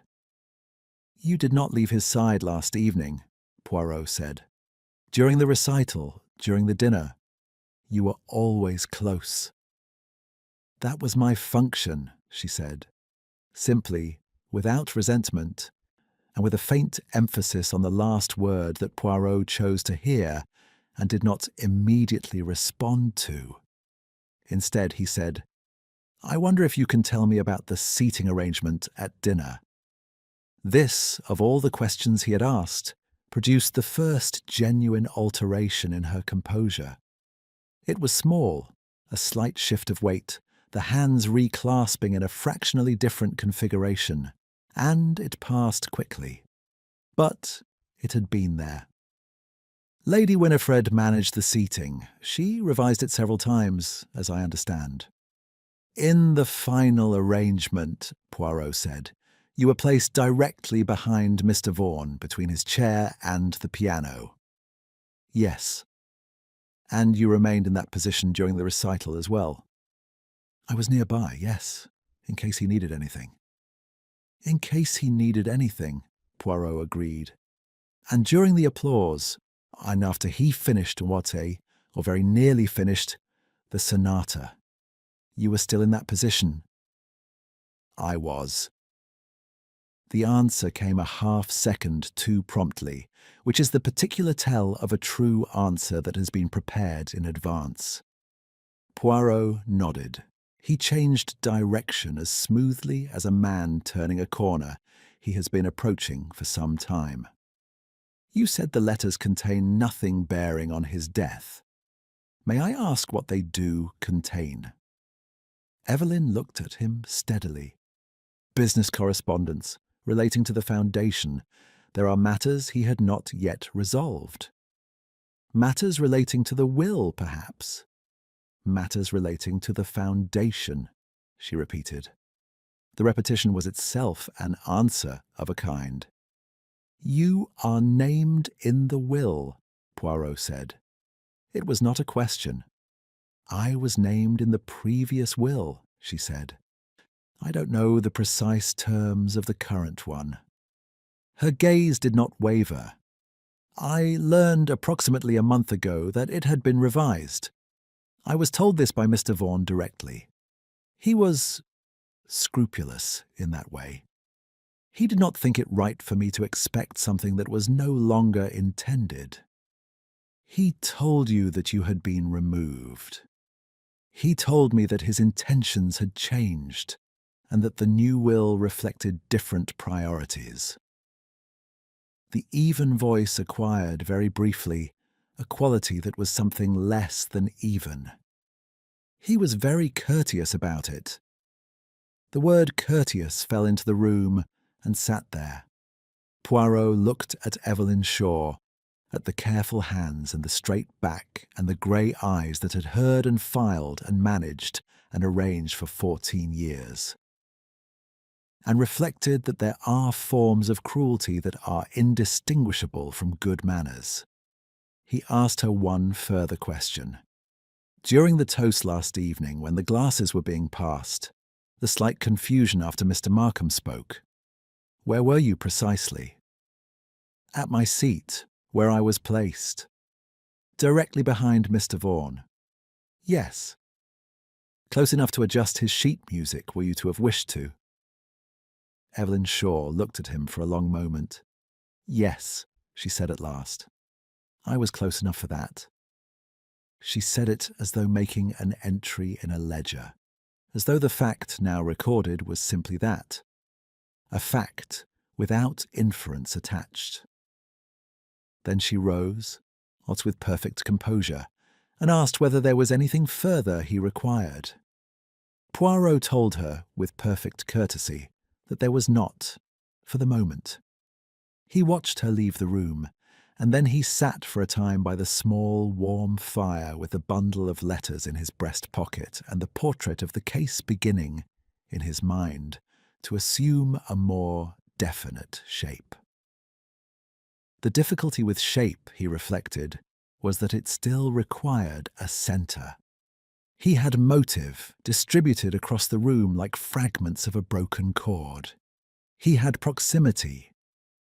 You did not leave his side last evening, Poirot said. During the recital, during the dinner, you were always close. That was my function, she said, simply, without resentment, and with a faint emphasis on the last word that Poirot chose to hear and did not immediately respond to. Instead, he said, I wonder if you can tell me about the seating arrangement at dinner. This, of all the questions he had asked, produced the first genuine alteration in her composure. It was small, a slight shift of weight, the hands reclasping in a fractionally different configuration, and it passed quickly. But it had been there. Lady Winifred managed the seating. She revised it several times, as I understand. In the final arrangement, Poirot said, you were placed directly behind Mr. Vaughan, between his chair and the piano. Yes. And you remained in that position during the recital as well? I was nearby, yes, in case he needed anything. In case he needed anything, Poirot agreed. And during the applause, and after he finished or very nearly finished, the sonata, you were still in that position? I was. The answer came a half-second too promptly, which is the particular tell of a true answer that has been prepared in advance. Poirot nodded. He changed direction as smoothly as a man turning a corner he has been approaching for some time. You said the letters contain nothing bearing on his death. May I ask what they do contain? Evelyn looked at him steadily. Business correspondence, relating to the foundation. There are matters he had not yet resolved. Matters relating to the will, perhaps. Matters relating to the foundation, she repeated. The repetition was itself an answer of a kind. You are named in the will, Poirot said. It was not a question. I was named in the previous will, she said. I don't know the precise terms of the current one. Her gaze did not waver. I learned approximately a month ago that it had been revised. I was told this by Mr. Vaughan directly. He was scrupulous in that way. He did not think it right for me to expect something that was no longer intended. He told you that you had been removed. He told me that his intentions had changed and that the new will reflected different priorities. The even voice acquired, very briefly, a quality that was something less than even. He was very courteous about it. The word courteous fell into the room and sat there. Poirot looked at Evelyn Shaw, at the careful hands and the straight back and the grey eyes that had heard and filed and managed and arranged for 14 years, and reflected that there are forms of cruelty that are indistinguishable from good manners. He asked her one further question. During the toast last evening, when the glasses were being passed, the slight confusion after Mr. Markham spoke, where were you precisely? At my seat, where I was placed. Directly behind Mr. Vaughan. Yes. Close enough to adjust his sheet music were you to have wished to. Evelyn Shaw looked at him for a long moment. Yes, she said at last. I was close enough for that. She said it as though making an entry in a ledger, as though the fact now recorded was simply that, a fact without inference attached. Then she rose, not with perfect composure, and asked whether there was anything further he required. Poirot told her, with perfect courtesy, that there was not, for the moment. He watched her leave the room, and then he sat for a time by the small, warm fire with the bundle of letters in his breast pocket and the portrait of the case beginning, in his mind, to assume a more definite shape. The difficulty with shape, he reflected, was that it still required a centre. He had motive distributed across the room like fragments of a broken chord. He had proximity.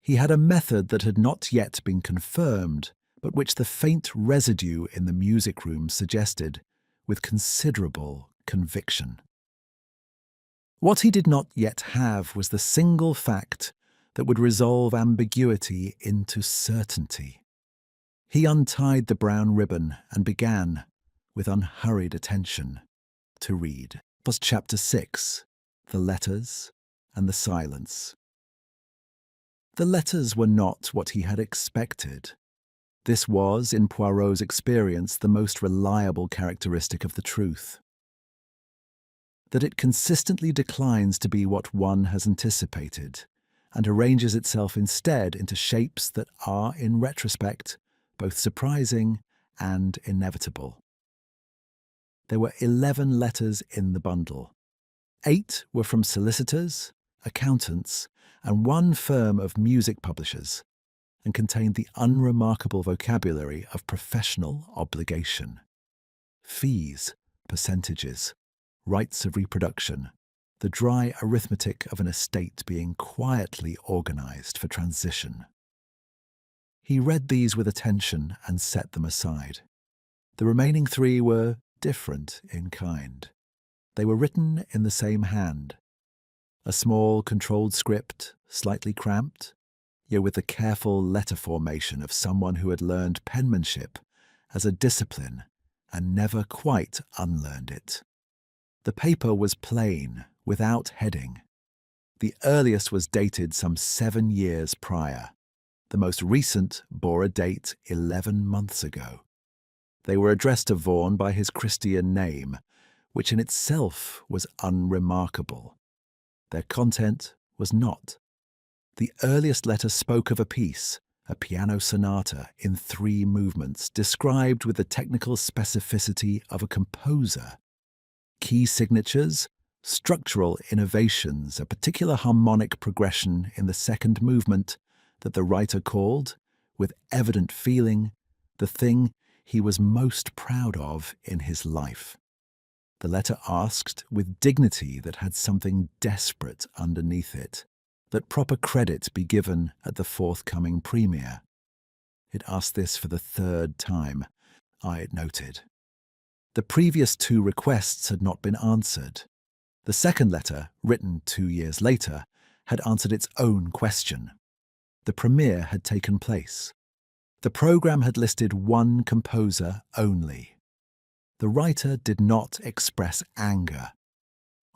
He had a method that had not yet been confirmed, but which the faint residue in the music room suggested with considerable conviction. What he did not yet have was the single fact that would resolve ambiguity into certainty. He untied the brown ribbon and began, with unhurried attention, to read. It was Chapter 6, The Letters and the Silence. The letters were not what he had expected. This was, in Poirot's experience, the most reliable characteristic of the truth. That it consistently declines to be what one has anticipated, and arranges itself instead into shapes that are, in retrospect, both surprising and inevitable. There were 11 letters in the bundle. 8 were from solicitors, accountants, and one firm of music publishers, and contained the unremarkable vocabulary of professional obligation. Fees, percentages, rights of reproduction, the dry arithmetic of an estate being quietly organized for transition. He read these with attention and set them aside. The remaining 3 were different in kind. They were written in the same hand. A small, controlled script, slightly cramped, yet with the careful letter formation of someone who had learned penmanship as a discipline and never quite unlearned it. The paper was plain, without heading. The earliest was dated some 7 years prior. The most recent bore a date 11 months ago. They were addressed to Vaughan by his Christian name, which in itself was unremarkable. Their content was not. The earliest letter spoke of a piece, a piano sonata in 3 movements, described with the technical specificity of a composer. Key signatures, structural innovations, a particular harmonic progression in the second movement that the writer called, with evident feeling, the thing he was most proud of in his life. The letter asked, with dignity that had something desperate underneath it, that proper credit be given at the forthcoming premiere. It asked this for the 3rd time, I noted. The previous 2 requests had not been answered. The second letter, written 2 years later, had answered its own question. The premiere had taken place. The programme had listed 1 composer only. The writer did not express anger.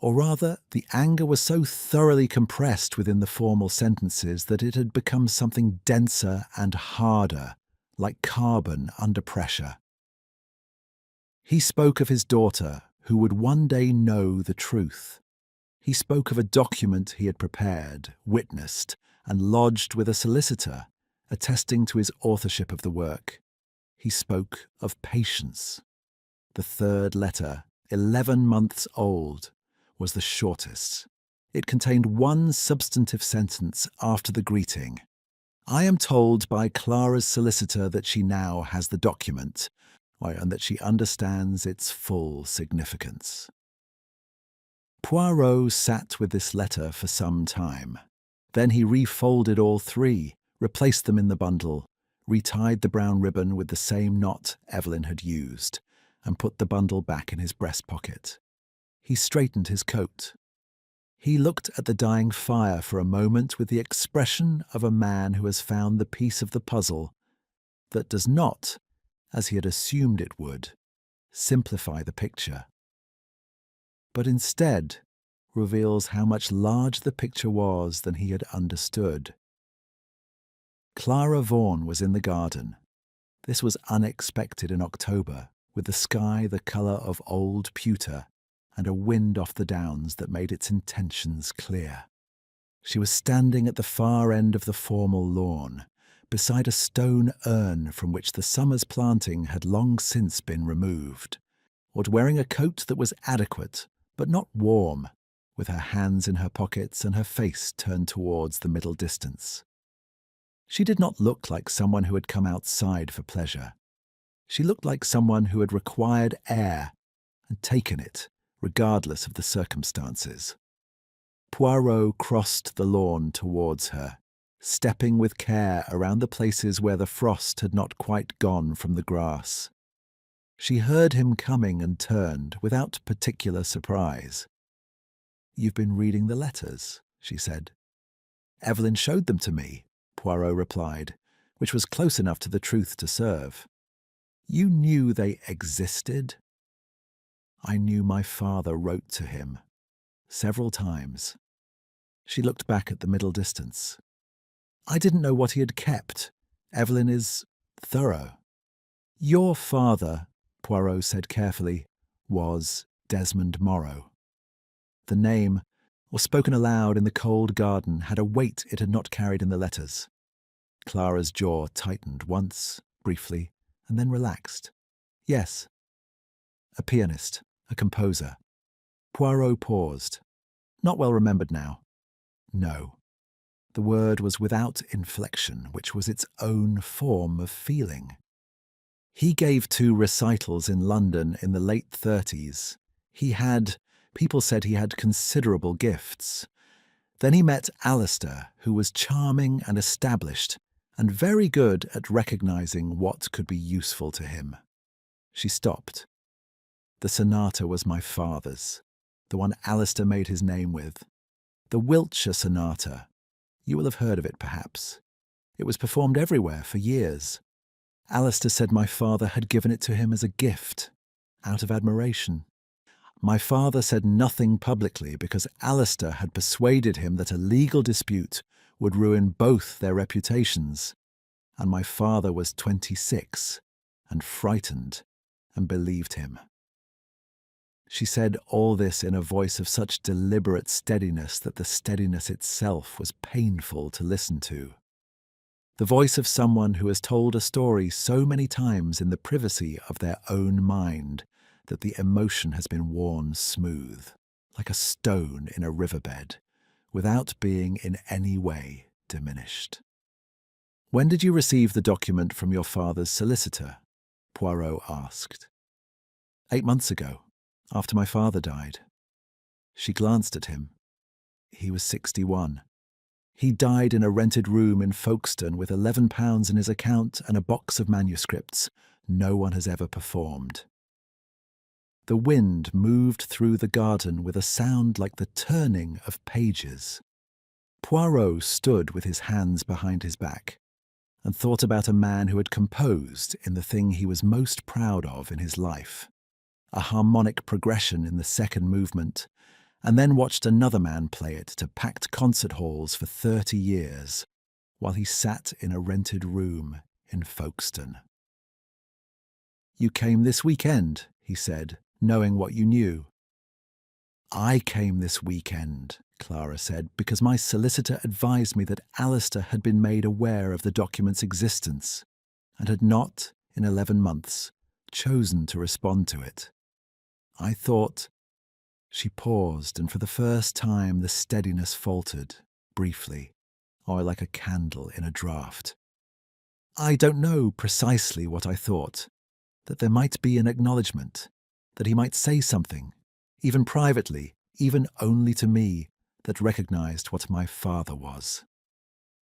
Or rather, the anger was so thoroughly compressed within the formal sentences that it had become something denser and harder, like carbon under pressure. He spoke of his daughter, who would one day know the truth. He spoke of a document he had prepared, witnessed, and lodged with a solicitor, attesting to his authorship of the work. He spoke of patience. The 3rd letter, 11 months old, was the shortest. It contained 1 substantive sentence after the greeting. I am told by Clara's solicitor that she now has the document, and that she understands its full significance. Poirot sat with this letter for some time. Then he refolded all 3, replaced them in the bundle, retied the brown ribbon with the same knot Evelyn had used, and put the bundle back in his breast pocket. He straightened his coat. He looked at the dying fire for a moment with the expression of a man who has found the piece of the puzzle that does not, as he had assumed it would, simplify the picture, but instead reveals how much larger the picture was than he had understood. Clara Vaughan was in the garden. This was unexpected in October, with the sky the colour of old pewter and a wind off the downs that made its intentions clear. She was standing at the far end of the formal lawn, beside a stone urn from which the summer's planting had long since been removed, or wearing a coat that was adequate, but not warm, with her hands in her pockets and her face turned towards the middle distance. She did not look like someone who had come outside for pleasure. She looked like someone who had required air and taken it, regardless of the circumstances. Poirot crossed the lawn towards her, stepping with care around the places where the frost had not quite gone from the grass. She heard him coming and turned without particular surprise. "You've been reading the letters," she said. "Evelyn showed them to me," Poirot replied, which was close enough to the truth to serve. "You knew they existed?" "I knew my father wrote to him. Several times." She looked back at the middle distance. "I didn't know what he had kept. Evelyn is thorough." "Your father," Poirot said carefully, "was Desmond Morrow." The name, or spoken aloud in the cold garden, had a weight it had not carried in the letters. Clara's jaw tightened once, briefly, and then relaxed. "Yes." "A pianist, a composer." Poirot paused. "Not well remembered now." "No." The word was without inflection, which was its own form of feeling. He gave 2 recitals in London in the late 30s. People said he had considerable gifts. Then he met Alistair, who was charming and established, and very good at recognizing what could be useful to him. She stopped. "The sonata was my father's, the one Alistair made his name with. The Wiltshire Sonata. You will have heard of it, perhaps. It was performed everywhere for years. Alistair said my father had given it to him as a gift, out of admiration. My father said nothing publicly because Alistair had persuaded him that a legal dispute would ruin both their reputations, and my father was 26 and frightened and believed him." She said all this in a voice of such deliberate steadiness that the steadiness itself was painful to listen to. the voice of someone who has told a story so many times in the privacy of their own mind that the emotion has been worn smooth, like a stone in a riverbed, without being in any way diminished. "When did you receive the document from your father's solicitor?" Poirot asked. "8 months ago, after my father died." She glanced at him. He was 61. He died in a rented room in Folkestone with £11 in his account and a box of manuscripts no one has ever performed. The wind moved through the garden with a sound like the turning of pages. Poirot stood with his hands behind his back and thought about a man who had composed in the thing he was most proud of in his life, a harmonic progression in the second movement, and then watched another man play it to packed concert halls for 30 years, while he sat in a rented room in Folkestone. "You came this weekend," he said, "knowing what you knew." "I came this weekend," Clara said, "because my solicitor advised me that Alistair had been made aware of the document's existence and had not, in 11 months, chosen to respond to it. I thought—" She paused, and for the first time the steadiness faltered, briefly, or like a candle in a draught. "I don't know precisely what I thought. That there might be an acknowledgement, that he might say something, even privately, even only to me, that recognized what my father was."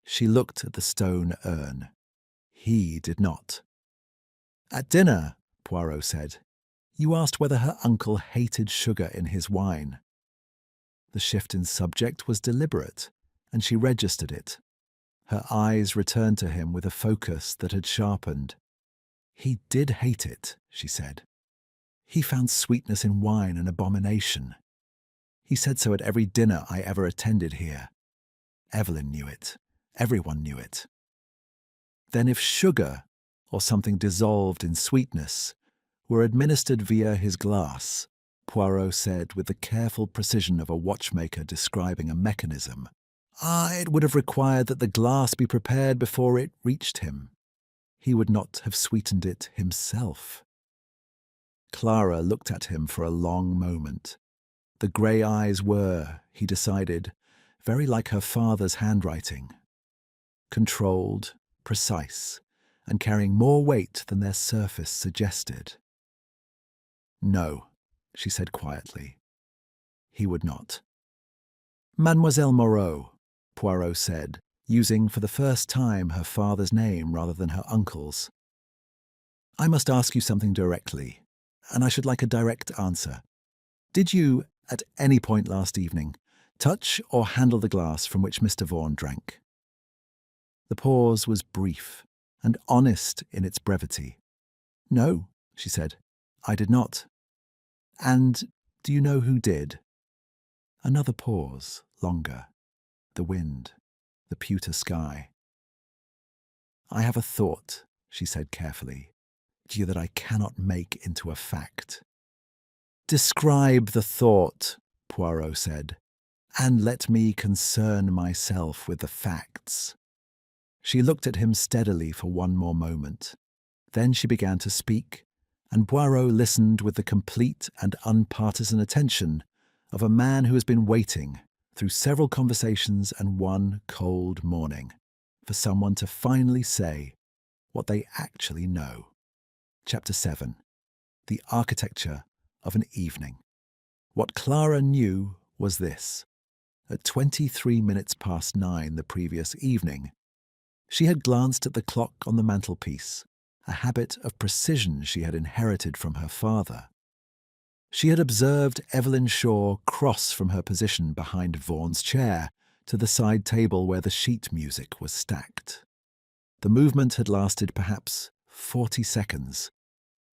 She looked at the stone urn. He did not. "At dinner," Poirot said, "you asked whether her uncle hated sugar in his wine." The shift in subject was deliberate, and she registered it. Her eyes returned to him with a focus that had sharpened. "He did hate it," she said. "He found sweetness in wine an abomination. He said so at every dinner I ever attended here. Evelyn knew it. Everyone knew it." "Then if sugar, or something dissolved in sweetness, were administered via his glass," Poirot said with the careful precision of a watchmaker describing a mechanism, "it would have required that the glass be prepared before it reached him. He would not have sweetened it himself." Clara looked at him for a long moment. The grey eyes were, he decided, very like her father's handwriting. Controlled, precise, and carrying more weight than their surface suggested. "No," she said quietly. "He would not." "Mademoiselle Moreau," Poirot said, using for the first time her father's name rather than her uncle's. "I must ask you something directly, and I should like a direct answer. Did you, at any point last evening, touch or handle the glass from which Mr. Vaughan drank?" The pause was brief and honest in its brevity. "No," she said, "I did not." "And do you know who did?" Another pause, longer. The wind, the pewter sky. "I have a thought," she said carefully, "that I cannot make into a fact." "Describe the thought," Poirot said, "and let me concern myself with the facts." She looked at him steadily for one more moment. Then she began to speak, and Poirot listened with the complete and unpartisan attention of a man who has been waiting, through several conversations and one cold morning, for someone to finally say what they actually know. Chapter 7. The Architecture of an Evening. What Clara knew was this. At 23 minutes past 9 the previous evening, she had glanced at the clock on the mantelpiece, a habit of precision she had inherited from her father. She had observed Evelyn Shaw cross from her position behind Vaughan's chair to the side table where the sheet music was stacked. The movement had lasted perhaps 40 seconds.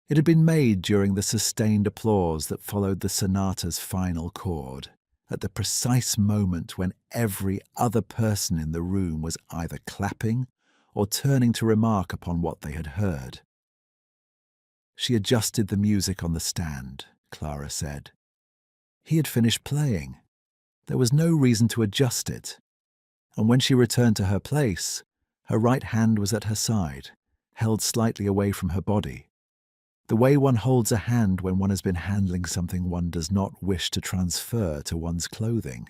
It had been made during the sustained applause that followed the sonata's final chord, at the precise moment when every other person in the room was either clapping or turning to remark upon what they had heard. She adjusted the music on the stand, Clara said. He had finished playing. There was no reason to adjust it. And when she returned to her place, Her right hand was at her side, held slightly away from her body. The way one holds a hand when one has been handling something one does not wish to transfer to one's clothing.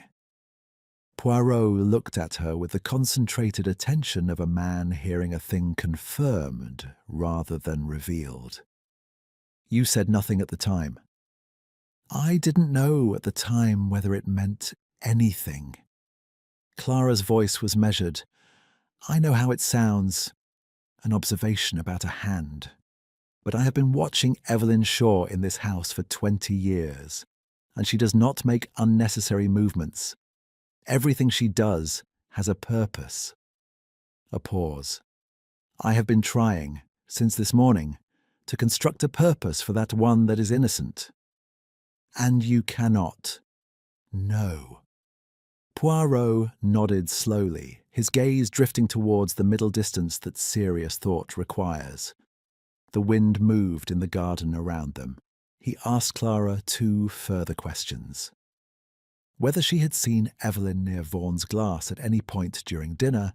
Poirot looked at her with the concentrated attention of a man hearing a thing confirmed rather than revealed. "You said nothing at the time." "I didn't know at the time whether it meant anything." Clara's voice was measured. "I know how it sounds, an observation about a hand. But I have been watching Evelyn Shaw in this house for 20 years, and she does not make unnecessary movements. Everything she does has a purpose." A pause. "I have been trying, since this morning, to construct a purpose for that one that is innocent." "And you cannot?" "No." Poirot nodded slowly, his gaze drifting towards the middle distance that serious thought requires. The wind moved in the garden around them. He asked Clara 2 further questions. Whether she had seen Evelyn near Vaughan's glass at any point during dinner,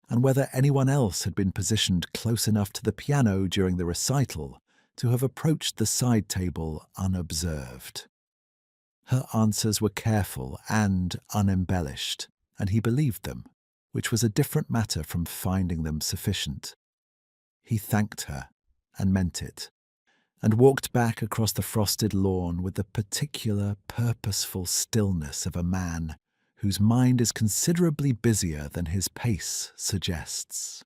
and whether anyone else had been positioned close enough to the piano during the recital to have approached the side table unobserved. Her answers were careful and unembellished, and he believed them, which was a different matter from finding them sufficient. He thanked her, and meant it, and walked back across the frosted lawn with the particular, purposeful stillness of a man whose mind is considerably busier than his pace suggests.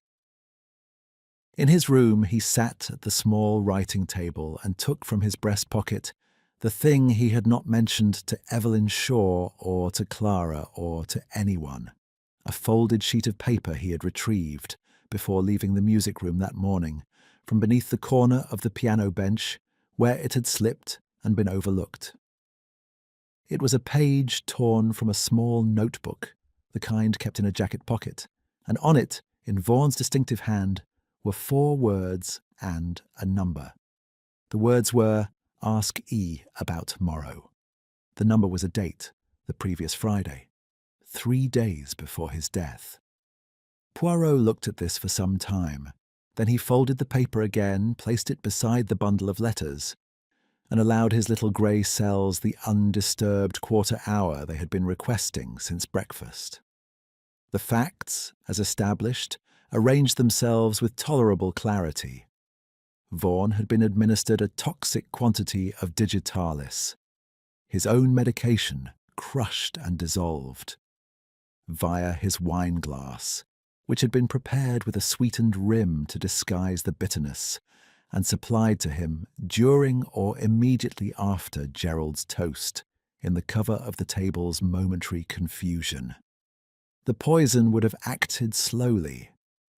In his room he sat at the small writing table and took from his breast pocket the thing he had not mentioned to Evelyn Shaw or to Clara or to anyone, a folded sheet of paper he had retrieved, before leaving the music room that morning, from beneath the corner of the piano bench where it had slipped and been overlooked. It was a page torn from a small notebook, the kind kept in a jacket pocket, and on it, in Vaughan's distinctive hand, were 4 words and a number. The words were, "Ask E about Morrow." The number was a date, the previous Friday, 3 days before his death. Poirot looked at this for some time. Then he folded the paper again, placed it beside the bundle of letters, and allowed his little grey cells the undisturbed quarter hour they had been requesting since breakfast. The facts, as established, arranged themselves with tolerable clarity. Vaughan had been administered a toxic quantity of digitalis, his own medication crushed and dissolved, via his wine glass, which had been prepared with a sweetened rim to disguise the bitterness, and supplied to him during or immediately after Gerald's toast, in the cover of the table's momentary confusion. The poison would have acted slowly.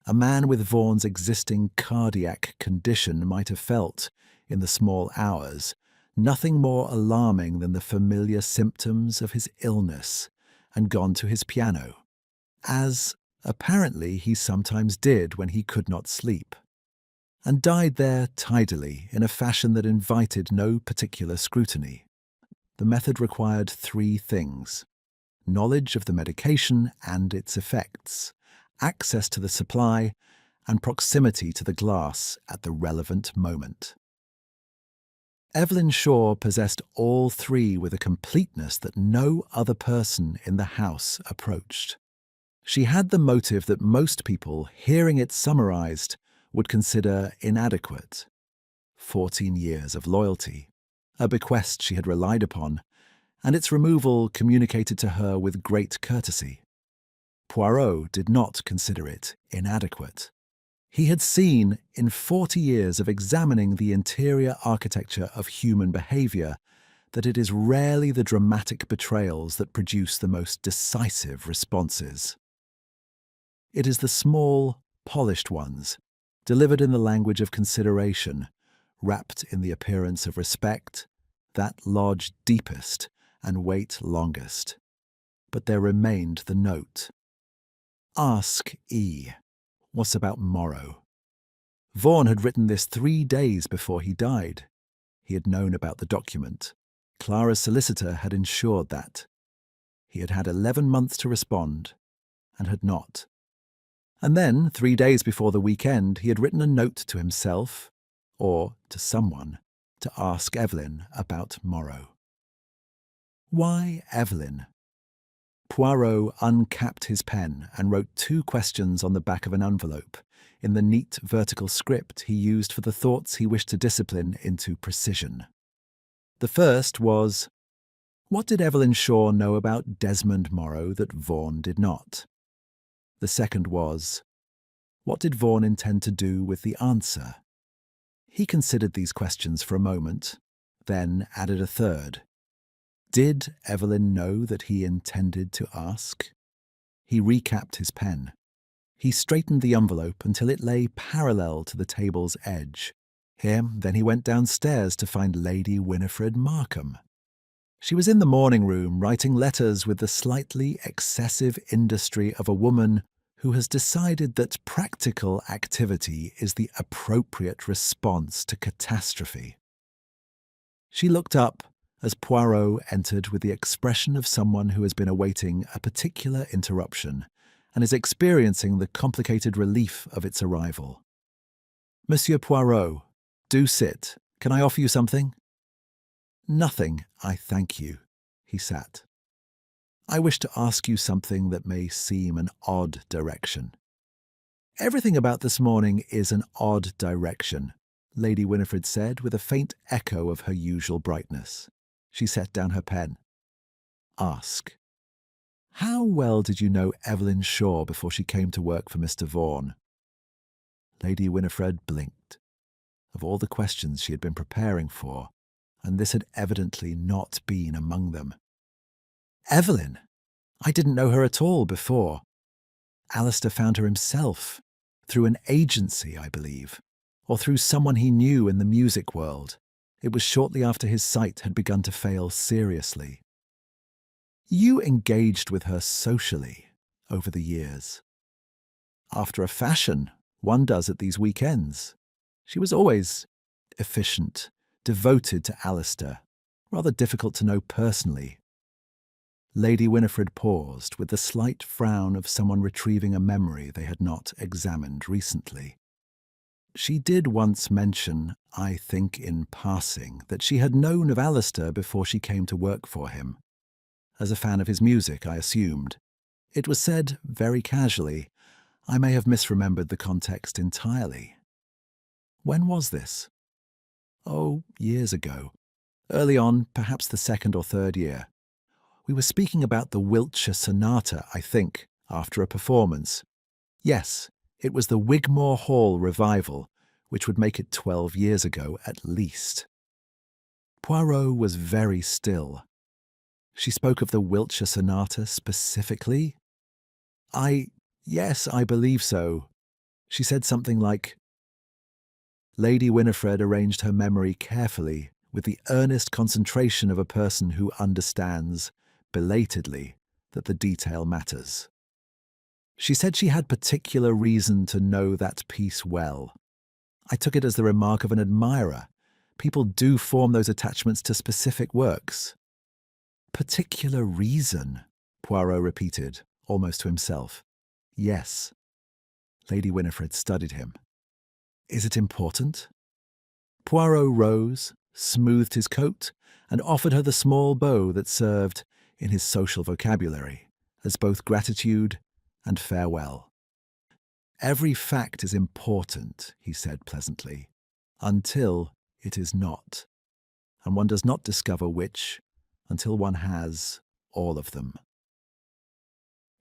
A man with Vaughan's existing cardiac condition might have felt, in the small hours, nothing more alarming than the familiar symptoms of his illness, and gone to his piano, as apparently he sometimes did when he could not sleep, and died there tidily in a fashion that invited no particular scrutiny. The method required 3 things: knowledge of the medication and its effects, access to the supply, and proximity to the glass at the relevant moment. Evelyn Shaw possessed all 3 with a completeness that no other person in the house approached. She had the motive that most people, hearing it summarized, would consider inadequate. 14 years of loyalty, a bequest she had relied upon, and its removal communicated to her with great courtesy. Poirot did not consider it inadequate. He had seen, in 40 years of examining the interior architecture of human behaviour, that it is rarely the dramatic betrayals that produce the most decisive responses. It is the small, polished ones, delivered in the language of consideration, wrapped in the appearance of respect, that lodge deepest and wait longest. But there remained the note. Ask E. What's about Morrow? Vaughan had written this 3 days before he died. He had known about the document. Clara's solicitor had ensured that. He had had 11 months to respond, and had not. And then, 3 days before the weekend, he had written a note to himself, or to someone, to ask Evelyn about Morrow. Why Evelyn? Poirot uncapped his pen and wrote 2 questions on the back of an envelope, in the neat vertical script he used for the thoughts he wished to discipline into precision. The first was, what did Evelyn Shaw know about Desmond Morrow that Vaughan did not? The second was, what did Vaughan intend to do with the answer? He considered these questions for a moment, then added a third. Did Evelyn know that he intended to ask? He recapped his pen. He straightened the envelope until it lay parallel to the table's edge. Then he went downstairs to find Lady Winifred Markham. She was in the morning room writing letters with the slightly excessive industry of a woman who has decided that practical activity is the appropriate response to catastrophe. She looked up as Poirot entered with the expression of someone who has been awaiting a particular interruption and is experiencing the complicated relief of its arrival. Monsieur Poirot, do sit. Can I offer you something? Nothing, I thank you, he sat. I wish to ask you something that may seem an odd direction. Everything about this morning is an odd direction, Lady Winifred said with a faint echo of her usual brightness. She set down her pen. Ask. How well did you know Evelyn Shaw before she came to work for Mr. Vaughan? Lady Winifred blinked. Of all the questions she had been preparing for, and this had evidently not been among them. Evelyn! I didn't know her at all before. Alistair found her himself, through an agency, I believe, or through someone he knew in the music world. It was shortly after his sight had begun to fail seriously. You engaged with her socially over the years. After a fashion, one does at these weekends. She was always efficient, devoted to Alistair, rather difficult to know personally. Lady Winifred paused with the slight frown of someone retrieving a memory they had not examined recently. She did once mention, I think in passing, that she had known of Alistair before she came to work for him. As a fan of his music, I assumed. It was said very casually. I may have misremembered the context entirely. When was this? Oh, years ago. Early on, perhaps the 2nd or 3rd year. We were speaking about the Wiltshire Sonata, I think, after a performance. Yes, it was the Wigmore Hall revival, which would make it 12 years ago at least. Poirot was very still. She spoke of the Wiltshire Sonata specifically? Yes, I believe so. She said something like... Lady Winifred arranged her memory carefully, with the earnest concentration of a person who understands, belatedly, that the detail matters. She said she had particular reason to know that piece well. I took it as the remark of an admirer. People do form those attachments to specific works. Particular reason, Poirot repeated, almost to himself. Yes. Lady Winifred studied him. Is it important? Poirot rose, smoothed his coat, and offered her the small bow that served, in his social vocabulary, as both gratitude and farewell. Every fact is important, he said pleasantly, until it is not, and one does not discover which until one has all of them.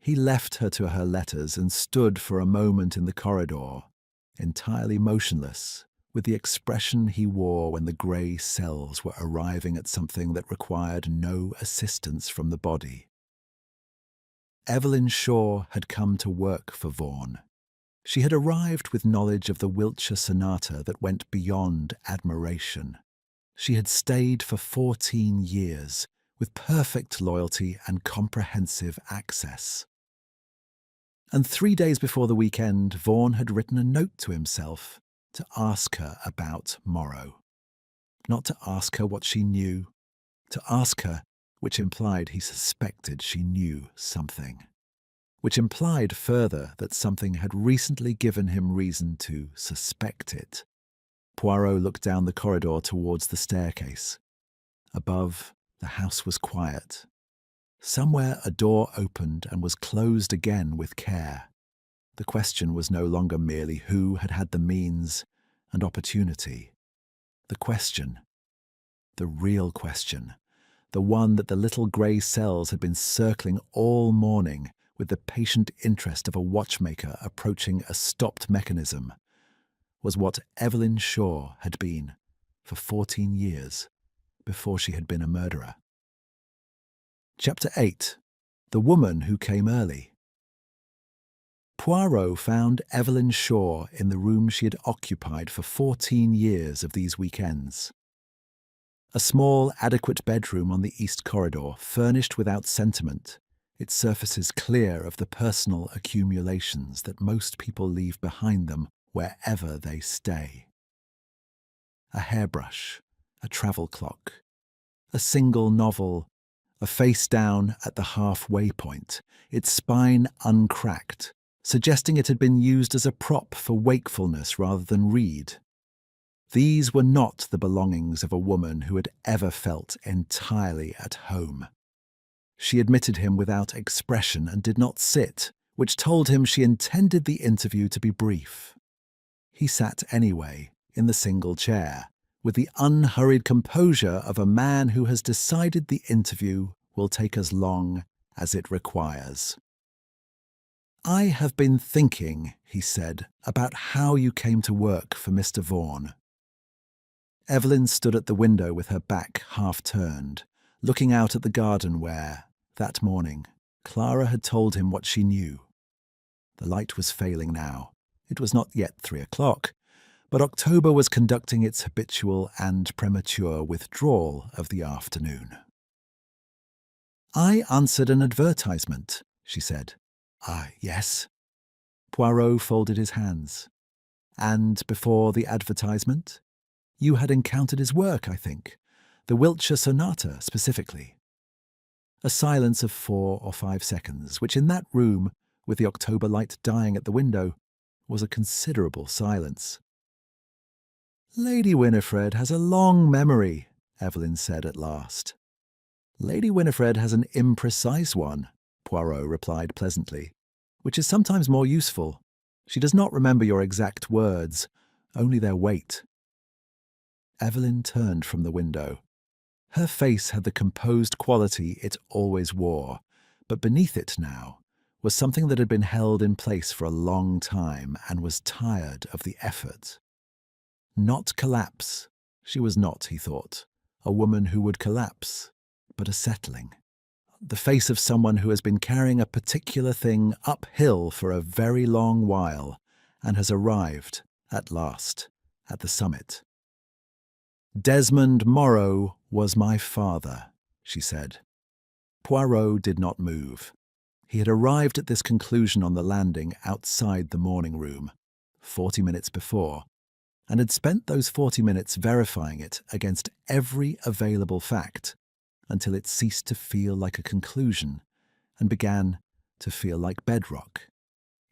He left her to her letters and stood for a moment in the corridor, entirely motionless, with the expression he wore when the grey cells were arriving at something that required no assistance from the body. Evelyn Shaw had come to work for Vaughan. She had arrived with knowledge of the Wiltshire Sonata that went beyond admiration. She had stayed for 14 years, with perfect loyalty and comprehensive access. And 3 days before the weekend, Vaughan had written a note to himself to ask her about Morrow. Not to ask her what she knew, to ask her, which implied he suspected she knew something. which implied further that something had recently given him reason to suspect it. Poirot looked down the corridor towards the staircase. Above, the house was quiet. Somewhere a door opened and was closed again with care. The question was no longer merely who had had the means and opportunity. The question, the real question, the one that the little grey cells had been circling all morning with the patient interest of a watchmaker approaching a stopped mechanism, was what Evelyn Shaw had been for 14 years before she had been a murderer. Chapter 8. The Woman Who Came Early. Poirot found Evelyn Shaw in the room she had occupied for 14 years of these weekends. A small, adequate bedroom on the east corridor, furnished without sentiment, its surfaces clear of the personal accumulations that most people leave behind them wherever they stay. A hairbrush, a travel clock, a single novel, a face down at the halfway point, its spine uncracked, suggesting it had been used as a prop for wakefulness rather than read. These were not the belongings of a woman who had ever felt entirely at home. She admitted him without expression and did not sit, which told him she intended the interview to be brief. He sat anyway, in the single chair, with the unhurried composure of a man who has decided the interview will take as long as it requires. "I have been thinking," he said, "about how you came to work for Mr. Vaughan." Evelyn stood at the window with her back half-turned, looking out at the garden where, that morning, Clara had told him what she knew. The light was failing now. It was not yet 3 o'clock, but October was conducting its habitual and premature withdrawal of the afternoon. "I answered an advertisement," she said. Yes." Poirot folded his hands. "And before the advertisement? You had encountered his work, I think. The Wiltshire Sonata, specifically." A silence of 4 or 5 seconds, which in that room, with the October light dying at the window, was a considerable silence. "Lady Winifred has a long memory," Evelyn said at last. "Lady Winifred has an imprecise one," Poirot replied pleasantly, "which is sometimes more useful. She does not remember your exact words, only their weight." Evelyn turned from the window. Her face had the composed quality it always wore, but beneath it now was something that had been held in place for a long time and was tired of the effort. Not collapse. She was not, he thought, a woman who would collapse, but a settling. The face of someone who has been carrying a particular thing uphill for a very long while and has arrived, at last, at the summit. "Desmond Morrow was my father," she said. Poirot did not move. He had arrived at this conclusion on the landing outside the morning room, 40 minutes before, and had spent those 40 minutes verifying it against every available fact until it ceased to feel like a conclusion and began to feel like bedrock.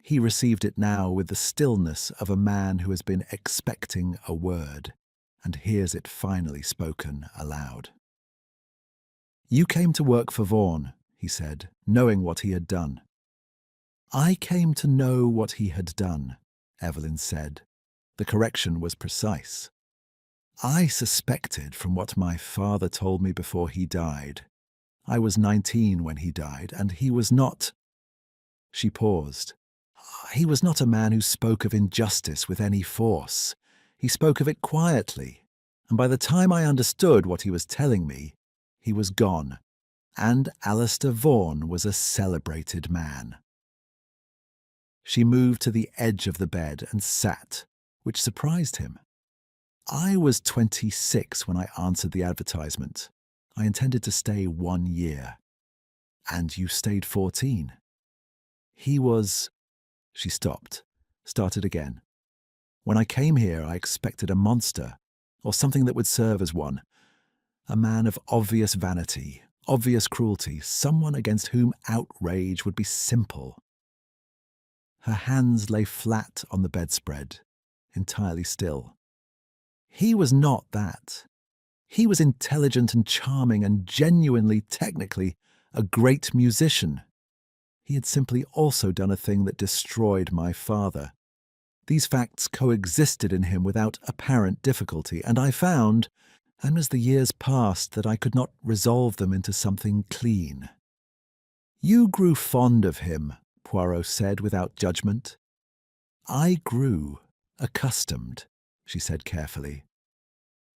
He received it now with the stillness of a man who has been expecting a word and hears it finally spoken aloud. "You came to work for Vaughan," he said, knowing what he had done. "I came to know what he had done," Evelyn said. The correction was precise. "I suspected from what my father told me before he died. I was 19 when he died, and he was not—" She paused. "He was not a man who spoke of injustice with any force. He spoke of it quietly, and by the time I understood what he was telling me, he was gone, and Alistair Vaughan was a celebrated man." She moved to the edge of the bed and sat, which surprised him. "I was 26 when I answered the advertisement. I intended to stay 1 year. And you stayed 14. He was—" She stopped, started again. "When I came here, I expected a monster, or something that would serve as one. A man of obvious vanity, obvious cruelty, someone against whom outrage would be simple. Her hands lay flat on the bedspread, entirely still. He was not that. He was intelligent and charming and genuinely, technically, a great musician. He had simply also done a thing that destroyed my father. These facts coexisted in him without apparent difficulty, and I found, and as the years passed, that I could not resolve them into something clean. "You grew fond of him," Poirot said without judgment. "I grew accustomed," she said carefully.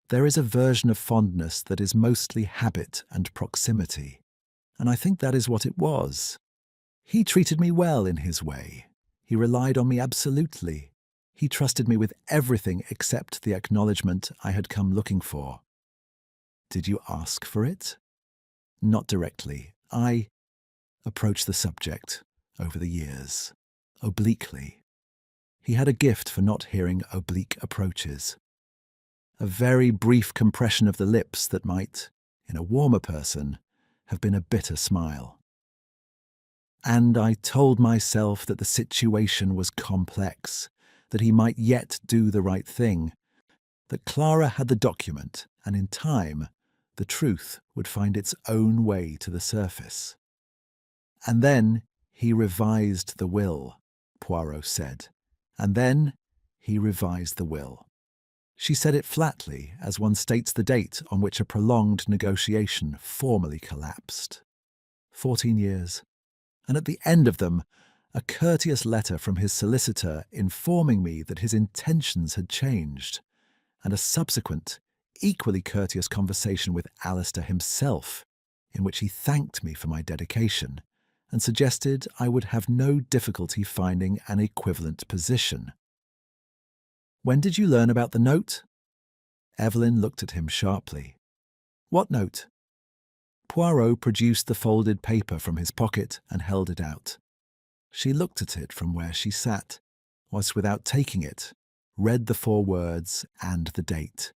"There is a version of fondness that is mostly habit and proximity, and I think that is what it was. He treated me well in his way. He relied on me absolutely. He trusted me with everything except the acknowledgement I had come looking for." "Did you ask for it?" "Not directly. I approached the subject over the years, obliquely. He had a gift for not hearing oblique approaches. A very brief compression of the lips that might, in a warmer person, have been a bitter smile. And I told myself that the situation was complex, that he might yet do the right thing, that Clara had the document, and in time, the truth would find its own way to the surface. "And then he revised the will," Poirot said. "And then he revised the will." She said it flatly, as one states the date on which a prolonged negotiation formally collapsed. 14 years. And at the end of them, a courteous letter from his solicitor informing me that his intentions had changed, and a subsequent, equally courteous conversation with Alistair himself, in which he thanked me for my dedication and suggested I would have no difficulty finding an equivalent position. "When did you learn about the note?" Evelyn looked at him sharply. "What note?" Poirot produced the folded paper from his pocket and held it out. She looked at it from where she sat, whilst without taking it, read the 4 words and the date.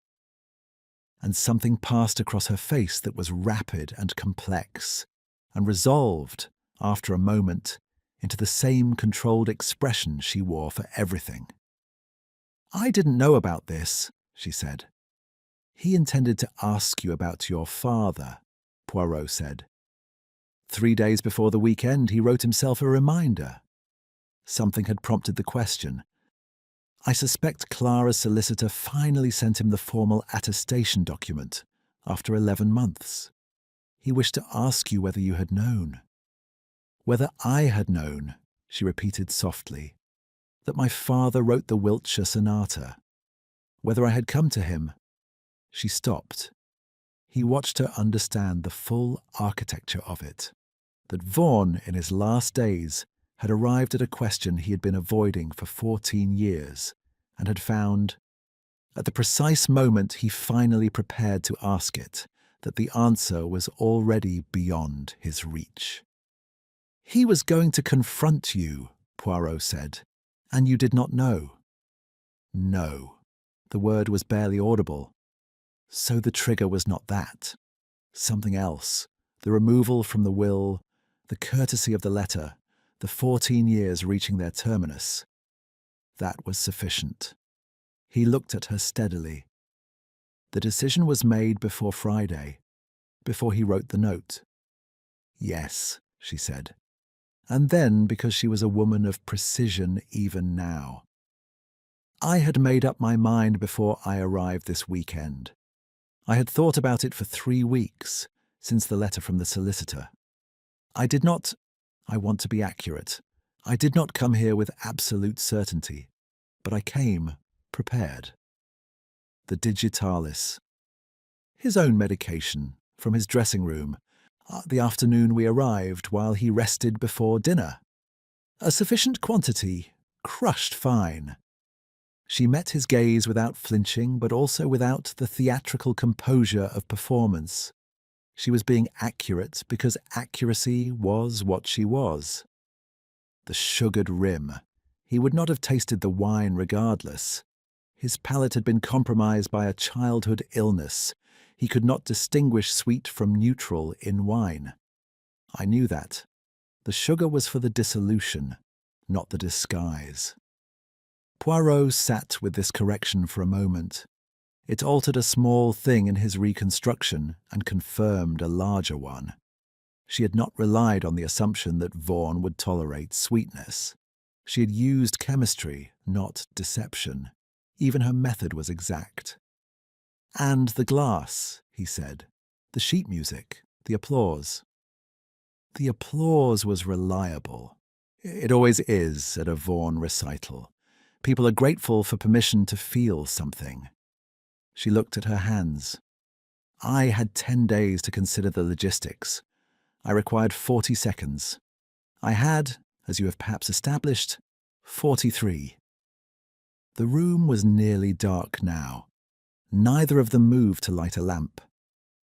And something passed across her face that was rapid and complex, and resolved, after a moment, into the same controlled expression she wore for everything. "I didn't know about this," she said. "He intended to ask you about your father," Poirot said. 3 days before the weekend, he wrote himself a reminder. Something had prompted the question. I suspect Clara's solicitor finally sent him the formal attestation document after 11 months. He wished to ask you whether you had known. "Whether I had known," she repeated softly, "that my father wrote the Wiltshire Sonata. Whether I had come to him." She stopped. He watched her understand the full architecture of it, that Vaughan, in his last days, had arrived at a question he had been avoiding for 14 years, and had found, at the precise moment he finally prepared to ask it, that the answer was already beyond his reach. "He was going to confront you," Poirot said, "and you did not know." "No." The word was barely audible. So the trigger was not that. Something else. The removal from the will, the courtesy of the letter, the 14 years reaching their terminus. That was sufficient. He looked at her steadily. "The decision was made before Friday, before he wrote the note." "Yes," she said. And then because she was a woman of precision even now. "I had made up my mind before I arrived this weekend. I had thought about it for 3 weeks, since the letter from the solicitor. I want to be accurate, I did not come here with absolute certainty, but I came prepared. The digitalis. His own medication, from his dressing room, the afternoon we arrived while he rested before dinner. A sufficient quantity, crushed fine." She met his gaze without flinching, but also without the theatrical composure of performance. She was being accurate because accuracy was what she was. The sugared rim. He would not have tasted the wine regardless. His palate had been compromised by a childhood illness. He could not distinguish sweet from neutral in wine. I knew that. The sugar was for the dissolution. not the disguise. Poirot sat with this correction for a moment. It altered a small thing in his reconstruction and confirmed a larger one. She had not relied on the assumption that Vaughan would tolerate sweetness. She had used chemistry, not deception. Even her method was exact. "And the glass," he said. "The sheet music, the applause." The applause was reliable. It always is at a Vaughan recital. People are grateful for permission to feel something. She looked at her hands. "I had 10 days to consider the logistics. I required 40 seconds. I had, as you have perhaps established, 43. The room was nearly dark now. Neither of them moved to light a lamp.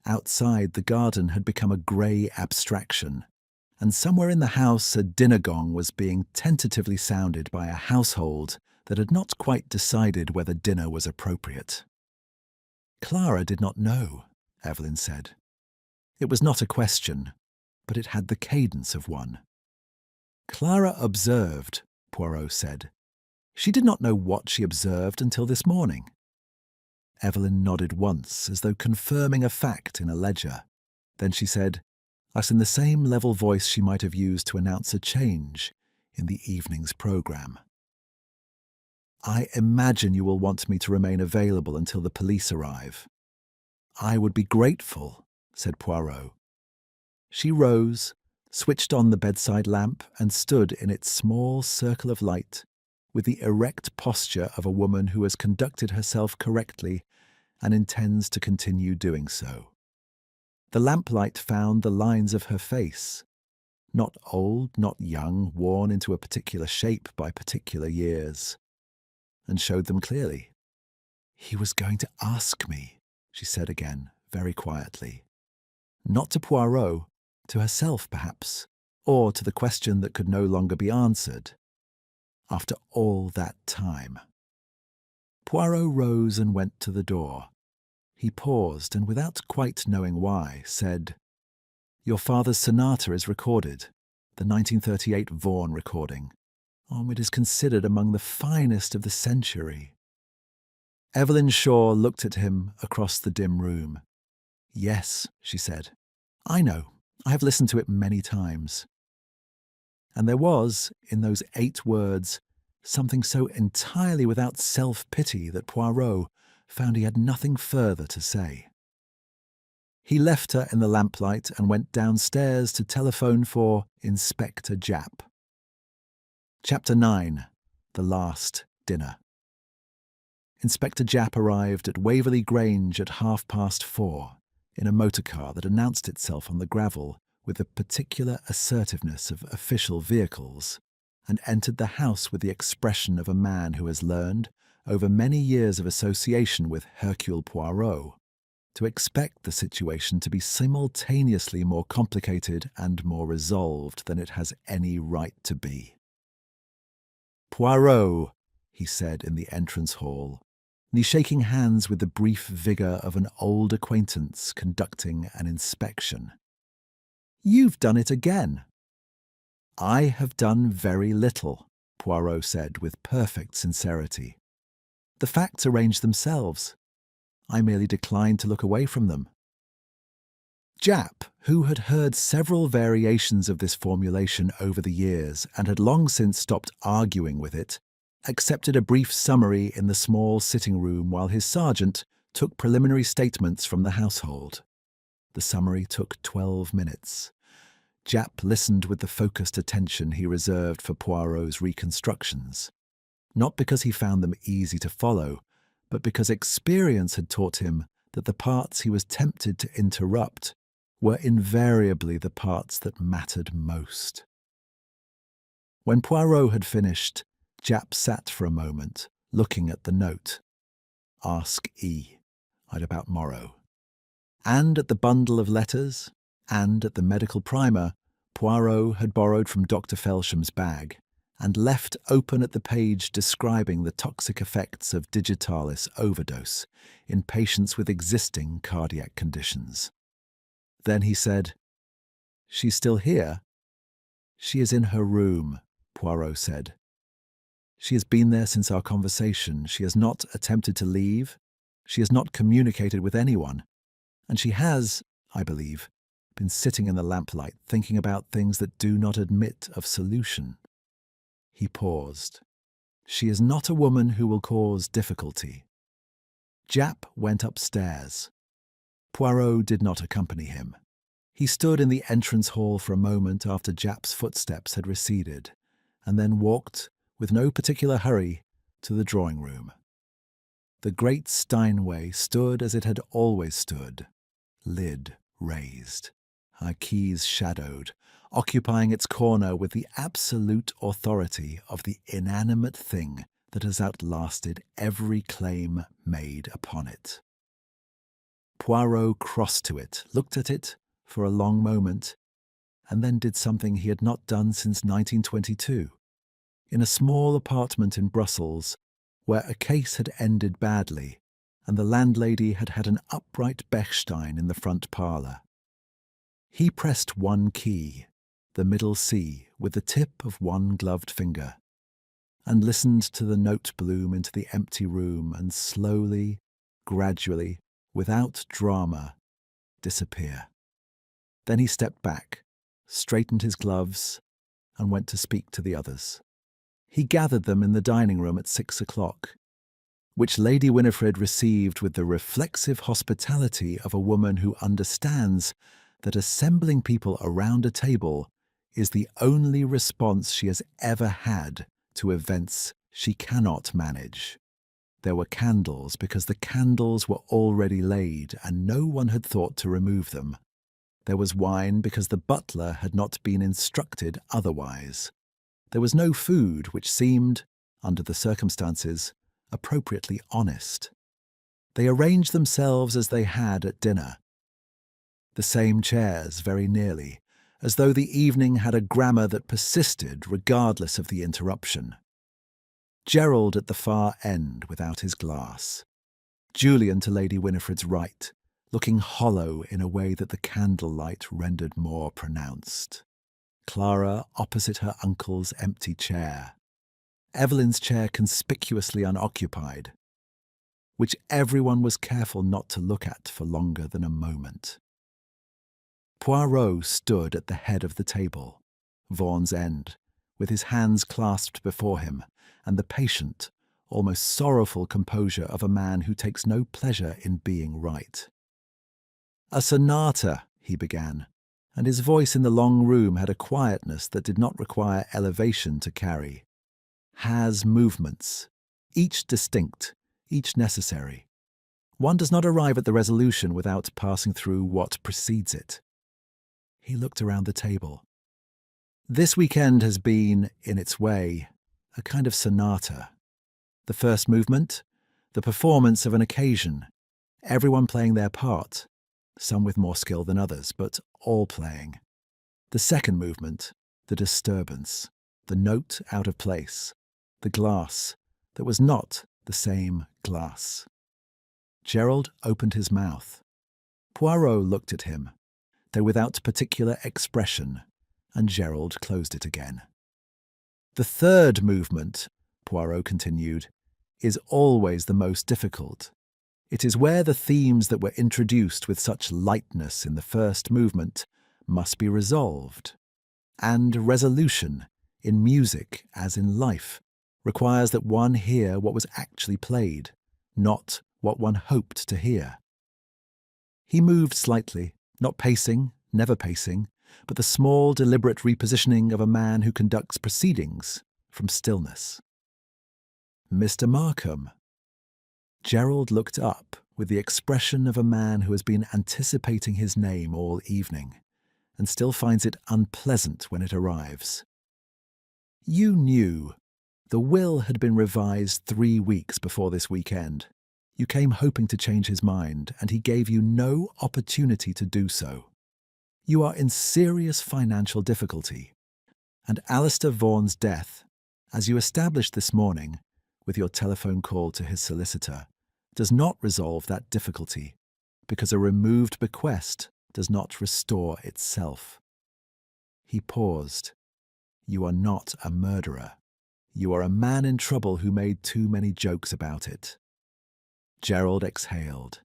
Outside, the garden had become a grey abstraction, and somewhere in the house a dinner gong was being tentatively sounded by a household that had not quite decided whether dinner was appropriate. Clara did not know, Evelyn said. It was not a question, but it had the cadence of one. Clara observed, Poirot said. She did not know what she observed until this morning. Evelyn nodded once, as though confirming a fact in a ledger. Then she said, as in the same level voice she might have used to announce a change in the evening's programme. "I imagine you will want me to remain available until the police arrive." "I would be grateful," said Poirot. She rose, switched on the bedside lamp, and stood in its small circle of light, with the erect posture of a woman who has conducted herself correctly and intends to continue doing so. The lamplight found the lines of her face, not old, not young, worn into a particular shape by particular years, and showed them clearly. "He was going to ask me," she said again, very quietly. Not to Poirot, to herself perhaps, or to the question that could no longer be answered. After all that time. Poirot rose and went to the door. He paused and, without quite knowing why, said, "Your father's sonata is recorded, the 1938 Vaughan recording. It is considered among the finest of the century." Evelyn Shaw looked at him across the dim room. "Yes," she said. "I know. I have listened to it many times." And there was, in those 8 words, something so entirely without self-pity that Poirot found he had nothing further to say. He left her in the lamplight and went downstairs to telephone for Inspector Japp. Chapter 9. The Last Dinner. Inspector Japp arrived at Waverley Grange at 4:30 in a motor car that announced itself on the gravel with the particular assertiveness of official vehicles, and entered the house with the expression of a man who has learned, over many years of association with Hercule Poirot, to expect the situation to be simultaneously more complicated and more resolved than it has any right to be. "Poirot," he said in the entrance hall, and shaking hands with the brief vigour of an old acquaintance conducting an inspection. "You've done it again." "I have done very little," Poirot said with perfect sincerity. "The facts arrange themselves. I merely declined to look away from them." Japp, who had heard several variations of this formulation over the years and had long since stopped arguing with it, accepted a brief summary in the small sitting room while his sergeant took preliminary statements from the household. The summary took 12 minutes. Japp listened with the focused attention he reserved for Poirot's reconstructions, not because he found them easy to follow, but because experience had taught him that the parts he was tempted to interrupt were invariably the parts that mattered most. When Poirot had finished, Japp sat for a moment, looking at the note. "Ask E. I'd about Morrow." And at the bundle of letters, and at the medical primer Poirot had borrowed from Dr. Felsham's bag, and left open at the page describing the toxic effects of digitalis overdose in patients with existing cardiac conditions. Then he said, "She's still here?" "She is in her room," Poirot said. "She has been there since our conversation. She has not attempted to leave. She has not communicated with anyone. And she has, I believe, been sitting in the lamplight thinking about things that do not admit of solution." He paused. "She is not a woman who will cause difficulty." Japp went upstairs. Poirot did not accompany him. He stood in the entrance hall for a moment after Japp's footsteps had receded, and then walked, with no particular hurry, to the drawing room. The great Steinway stood as it had always stood, lid raised, keys shadowed, occupying its corner with the absolute authority of the inanimate thing that has outlasted every claim made upon it. Poirot crossed to it, looked at it for a long moment, and then did something he had not done since 1922. In a small apartment in Brussels, where a case had ended badly, and the landlady had had an upright Bechstein in the front parlour. He pressed one key, the middle C, with the tip of one gloved finger, and listened to the note bloom into the empty room and slowly, gradually, without drama, disappear. Then he stepped back, straightened his gloves, and went to speak to the others. He gathered them in the dining room at 6 o'clock, which Lady Winifred received with the reflexive hospitality of a woman who understands that assembling people around a table is the only response she has ever had to events she cannot manage. There were candles because the candles were already laid and no one had thought to remove them. There was wine because the butler had not been instructed otherwise. There was no food which seemed, under the circumstances, appropriately honest. They arranged themselves as they had at dinner. The same chairs, very nearly, as though the evening had a grammar that persisted regardless of the interruption. Gerald at the far end without his glass. Julian to Lady Winifred's right, looking hollow in a way that the candlelight rendered more pronounced. Clara opposite her uncle's empty chair. Evelyn's chair conspicuously unoccupied, which everyone was careful not to look at for longer than a moment. Poirot stood at the head of the table, Vaughan's end, with his hands clasped before him, and the patient, almost sorrowful composure of a man who takes no pleasure in being right. "A sonata," he began, and his voice in the long room had a quietness that did not require elevation to carry. "Has movements, each distinct, each necessary. One does not arrive at the resolution without passing through what precedes it." He looked around the table. "This weekend has been, in its way, a kind of sonata. The first movement, the performance of an occasion, everyone playing their part, some with more skill than others, but all playing. The second movement, the disturbance, the note out of place, the glass that was not the same glass." Gerald opened his mouth. Poirot looked at him, though without particular expression, and Gerald closed it again. "The third movement," Poirot continued, "is always the most difficult. It is where the themes that were introduced with such lightness in the first movement must be resolved. And resolution, in music as in life, requires that one hear what was actually played, not what one hoped to hear." He moved slightly, not pacing, never pacing, but the small, deliberate repositioning of a man who conducts proceedings from stillness. "Mr. Markham." Gerald looked up with the expression of a man who has been anticipating his name all evening, and still finds it unpleasant when it arrives. "You knew. The will had been revised 3 weeks before this weekend. You came hoping to change his mind, and he gave you no opportunity to do so. You are in serious financial difficulty, and Alistair Vaughan's death, as you established this morning, with your telephone call to his solicitor, does not resolve that difficulty, because a removed bequest does not restore itself." He paused. You are not a murderer. You are a man in trouble who made too many jokes about it." Gerald exhaled.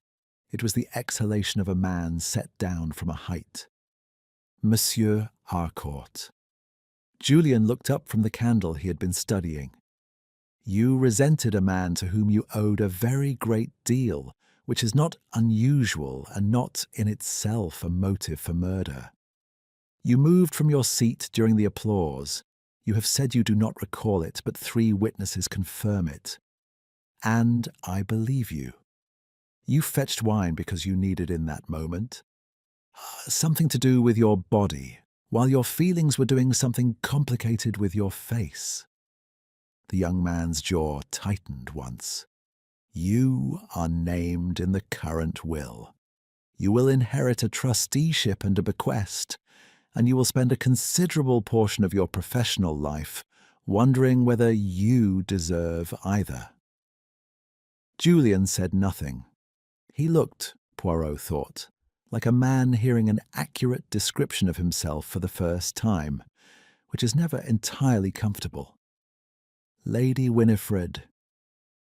It was the exhalation of a man set down from a height. "Monsieur Harcourt." Julian looked up from the candle he had been studying. "You resented a man to whom you owed a very great deal, which is not unusual and not in itself a motive for murder. You moved from your seat during the applause. You have said you do not recall it, but 3 witnesses confirm it. And I believe you. You fetched wine because you needed in that moment. Something to do with your body, while your feelings were doing something complicated with your face." The young man's jaw tightened once. "You are named in the current will. You will inherit a trusteeship and a bequest, and you will spend a considerable portion of your professional life wondering whether you deserve either." Julian said nothing. He looked, Poirot thought, like a man hearing an accurate description of himself for the first time, which is never entirely comfortable. Lady Winifred.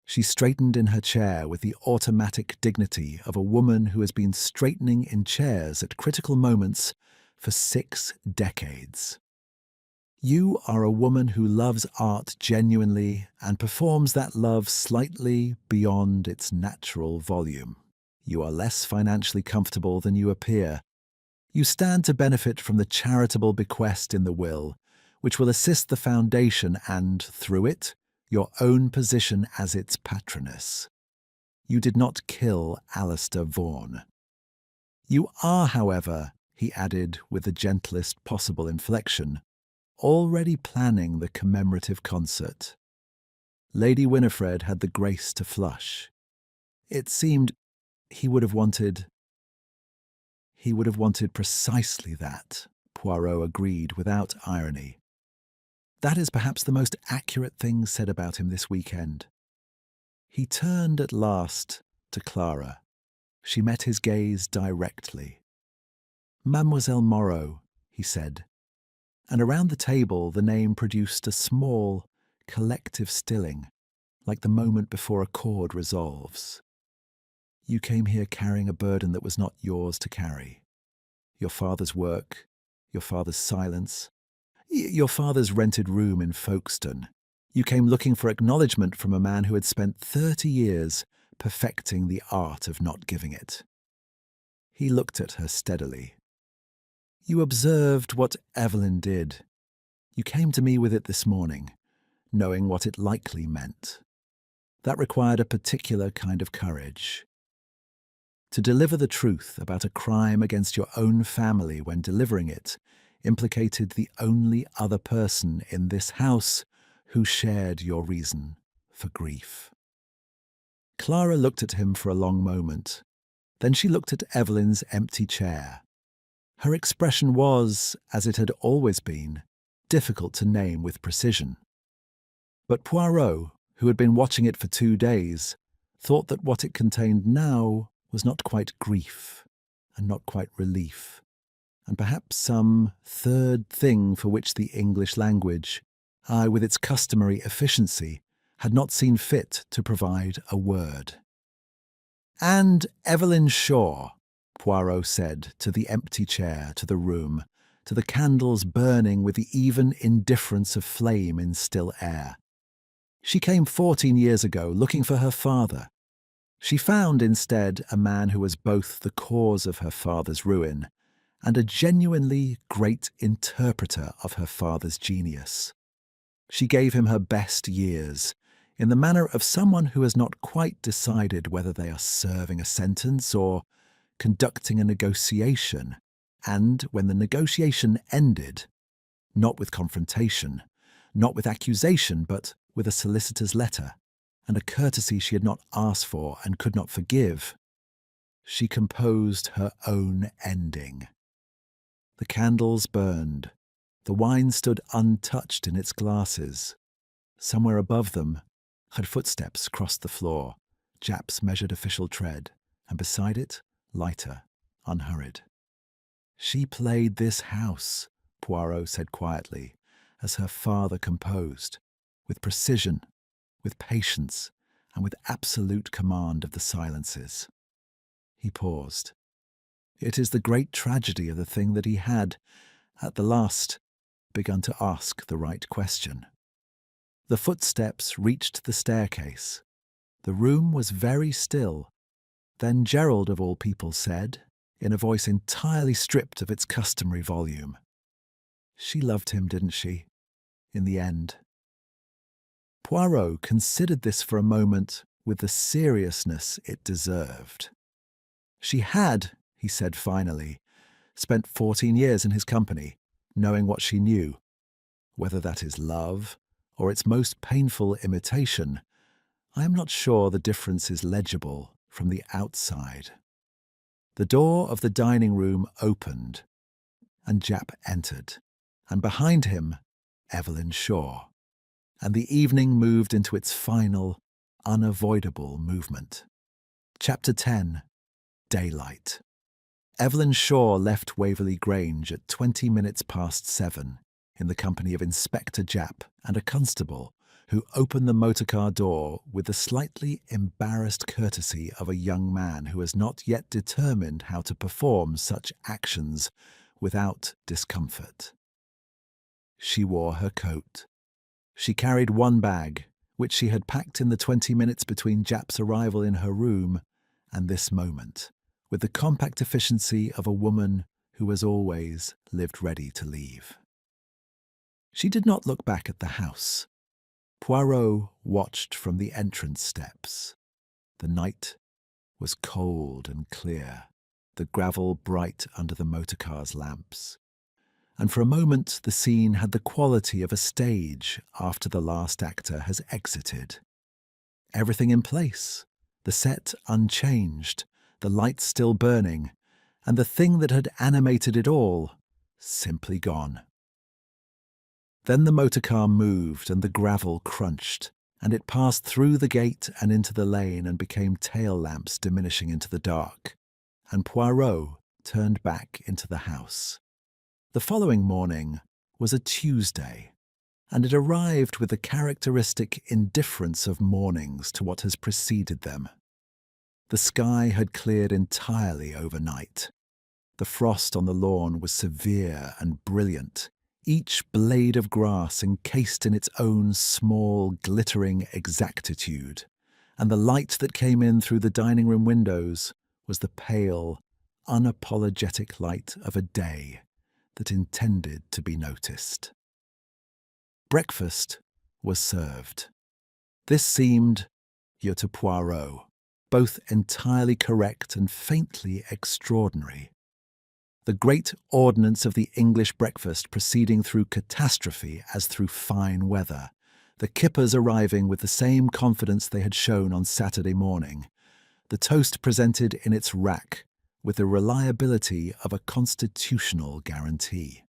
She straightened in her chair with the automatic dignity of a woman who has been straightening in chairs at critical moments for 6 decades. "You are a woman who loves art genuinely and performs that love slightly beyond its natural volume. You are less financially comfortable than you appear. You stand to benefit from the charitable bequest in the will, which will assist the foundation and, through it, your own position as its patroness. You did not kill Alistair Vaughan. You are, however," he added with the gentlest possible inflection, "already planning the commemorative concert." Lady Winifred had the grace to flush. It seemed he would have wanted precisely that, Poirot agreed without irony. That is perhaps the most accurate thing said about him this weekend. He turned at last to Clara. She met his gaze directly. "Mademoiselle Moreau," he said, and around the table the name produced a small, collective stilling, like the moment before a chord resolves. "You came here carrying a burden that was not yours to carry. Your father's work, your father's silence, your father's rented room in Folkestone. You came looking for acknowledgement from a man who had spent 30 years perfecting the art of not giving it." He looked at her steadily. "You observed what Evelyn did. You came to me with it this morning, knowing what it likely meant. That required a particular kind of courage. To deliver the truth about a crime against your own family when delivering it implicated the only other person in this house who shared your reason for grief." Clara looked at him for a long moment. Then she looked at Evelyn's empty chair. Her expression was, as it had always been, difficult to name with precision. But Poirot, who had been watching it for 2 days, thought that what it contained now was not quite grief, and not quite relief, and perhaps some third thing for which the English language, with its customary efficiency, had not seen fit to provide a word. "And Evelyn Shaw," Poirot said to the empty chair, to the room, to the candles burning with the even indifference of flame in still air. "She came 14 years ago looking for her father. She found instead a man who was both the cause of her father's ruin and a genuinely great interpreter of her father's genius. She gave him her best years, in the manner of someone who has not quite decided whether they are serving a sentence or conducting a negotiation, and when the negotiation ended, not with confrontation, not with accusation, but with a solicitor's letter, and a courtesy she had not asked for and could not forgive, she composed her own ending. The candles burned. The wine stood untouched in its glasses. Somewhere above them, her footsteps crossed the floor, Japp's measured official tread, and beside it, lighter, unhurried. "She played this house," Poirot said quietly, as her father composed, with precision, with patience, and with absolute command of the silences. He paused. It is the great tragedy of the thing that he had, at the last, begun to ask the right question. The footsteps reached the staircase. The room was very still. Then Gerald, of all people, said, in a voice entirely stripped of its customary volume, "She loved him, didn't she, in the end?" Poirot considered this for a moment with the seriousness it deserved. "She had," he said finally, "spent 14 years in his company, knowing what she knew. Whether that is love, or its most painful imitation, I am not sure the difference is legible from the outside." The door of the dining room opened, and Japp entered, and behind him, Evelyn Shaw, and the evening moved into its final, unavoidable movement. Chapter 10. Daylight. Evelyn Shaw left Waverley Grange at 20 minutes past 7 in the company of Inspector Japp and a constable who opened the motorcar door with the slightly embarrassed courtesy of a young man who has not yet determined how to perform such actions without discomfort. She wore her coat. She carried one bag, which she had packed in the 20 minutes between Japp's arrival in her room and this moment, with the compact efficiency of a woman who has always lived ready to leave. She did not look back at the house. Poirot watched from the entrance steps. The night was cold and clear, the gravel bright under the motorcar's lamps. And for a moment the scene had the quality of a stage after the last actor has exited. Everything in place, the set unchanged, the lights still burning, and the thing that had animated it all simply gone. Then the motorcar moved and the gravel crunched, and it passed through the gate and into the lane and became tail lamps diminishing into the dark, and Poirot turned back into the house. The following morning was a Tuesday, and it arrived with the characteristic indifference of mornings to what has preceded them. The sky had cleared entirely overnight. The frost on the lawn was severe and brilliant, each blade of grass encased in its own small, glittering exactitude, and the light that came in through the dining-room windows was the pale, unapologetic light of a day that intended to be noticed. Breakfast was served. This seemed, to Poirot, both entirely correct and faintly extraordinary. The great ordinance of the English breakfast proceeding through catastrophe as through fine weather, the kippers arriving with the same confidence they had shown on Saturday morning, the toast presented in its rack with the reliability of a constitutional guarantee.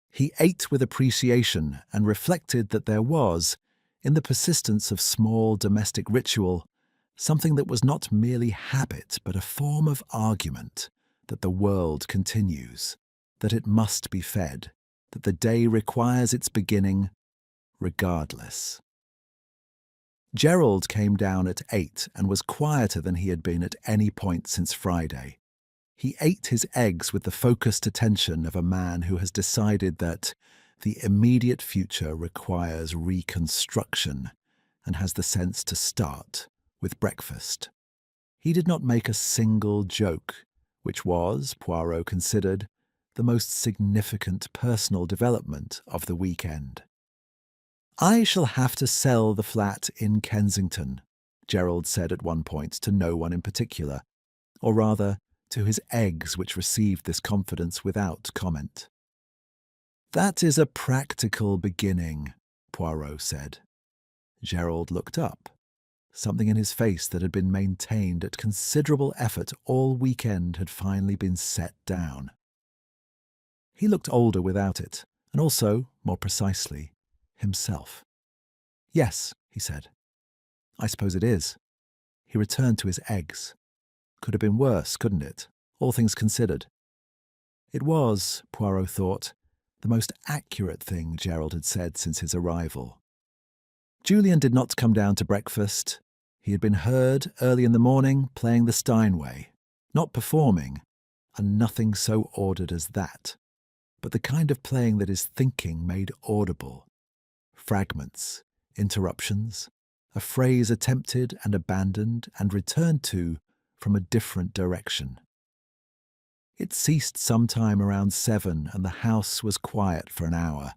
He ate with appreciation and reflected that there was, in the persistence of small domestic ritual, something that was not merely habit but a form of argument, that the world continues, that it must be fed, that the day requires its beginning, regardless. Gerald came down at 8 and was quieter than he had been at any point since Friday. He ate his eggs with the focused attention of a man who has decided that the immediate future requires reconstruction and has the sense to start with breakfast. He did not make a single joke, which was, Poirot considered, the most significant personal development of the weekend. "I shall have to sell the flat in Kensington," Gerald said at one point to no one in particular, or rather, to his eggs which received this confidence without comment. "That is a practical beginning," Poirot said. Gerald looked up. Something in his face that had been maintained at considerable effort all weekend had finally been set down. He looked older without it, and also, more precisely, himself. "Yes," he said. "I suppose it is." He returned to his eggs. Could have been worse, couldn't it, all things considered? It was, Poirot thought, The most accurate thing Gerald had said since his arrival. Julian did not come down to breakfast. He had been heard early in the morning playing the Steinway, not performing, and nothing so ordered as that, but the kind of playing that is thinking made audible. Fragments, interruptions, a phrase attempted and abandoned and returned to from a different direction. It ceased sometime around 7 and the house was quiet for an hour,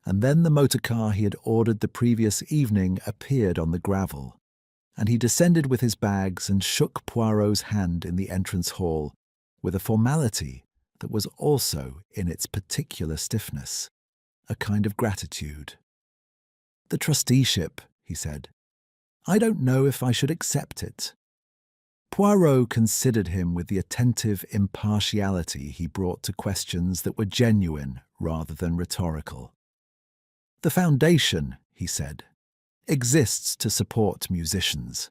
and then the motor car he had ordered the previous evening appeared on the gravel, and he descended with his bags and shook Poirot's hand in the entrance hall with a formality that was also, in its particular stiffness, a kind of gratitude. "The trusteeship," he said. "I don't know if I should accept it." Poirot considered him with the attentive impartiality he brought to questions that were genuine rather than rhetorical. "The foundation," he said, "exists to support musicians.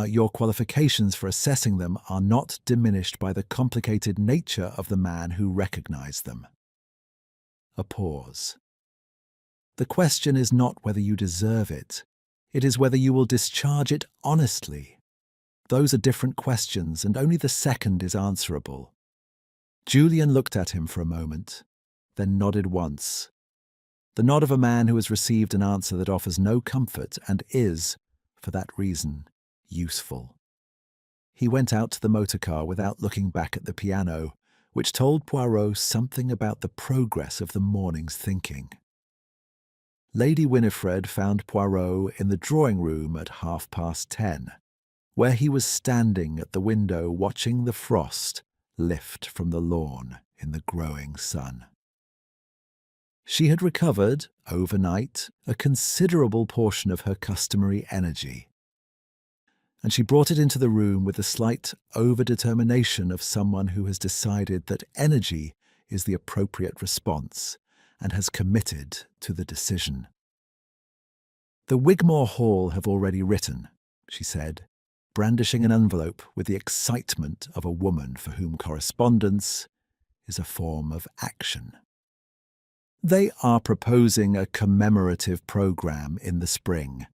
Your qualifications for assessing them are not diminished by the complicated nature of the man who recognized them." A pause. "The question is not whether you deserve it. It is whether you will discharge it honestly. Those are different questions, and only the second is answerable." Julian looked at him for a moment, then nodded once. The nod of a man who has received an answer that offers no comfort and is, for that reason, useful. He went out to the motor car without looking back at the piano, which told Poirot something about the progress of the morning's thinking. Lady Winifred found Poirot in the drawing-room at 10:30, where he was standing at the window watching the frost lift from the lawn in the growing sun. She had recovered, overnight, a considerable portion of her customary energy, and she brought it into the room with the slight over-determination of someone who has decided that energy is the appropriate response and has committed to the decision. "The Wigmore Hall have already written," she said, brandishing an envelope with the excitement of a woman for whom correspondence is a form of action. "They are proposing a commemorative programme in the spring.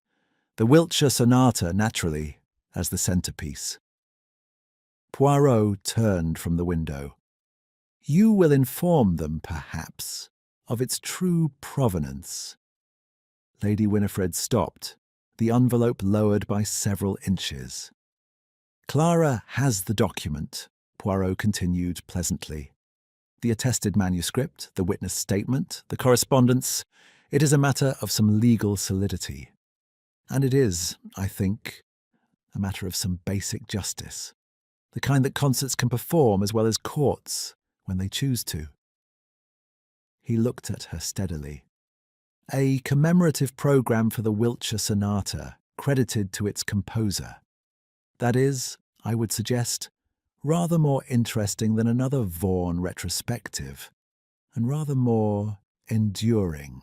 The Wiltshire Sonata, naturally, as the centrepiece." Poirot turned from the window. "You will inform them, perhaps, of its true provenance." Lady Winifred stopped, the envelope lowered by several inches. "Clara has the document," Poirot continued pleasantly. "The attested manuscript, the witness statement, the correspondence. It is a matter of some legal solidity. And it is, I think, a matter of some basic justice, the kind that concerts can perform as well as courts when they choose to." He looked at her steadily. "A commemorative programme for the Wiltshire Sonata, credited to its composer. That is, I would suggest, rather more interesting than another Vaughan retrospective, and rather more enduring."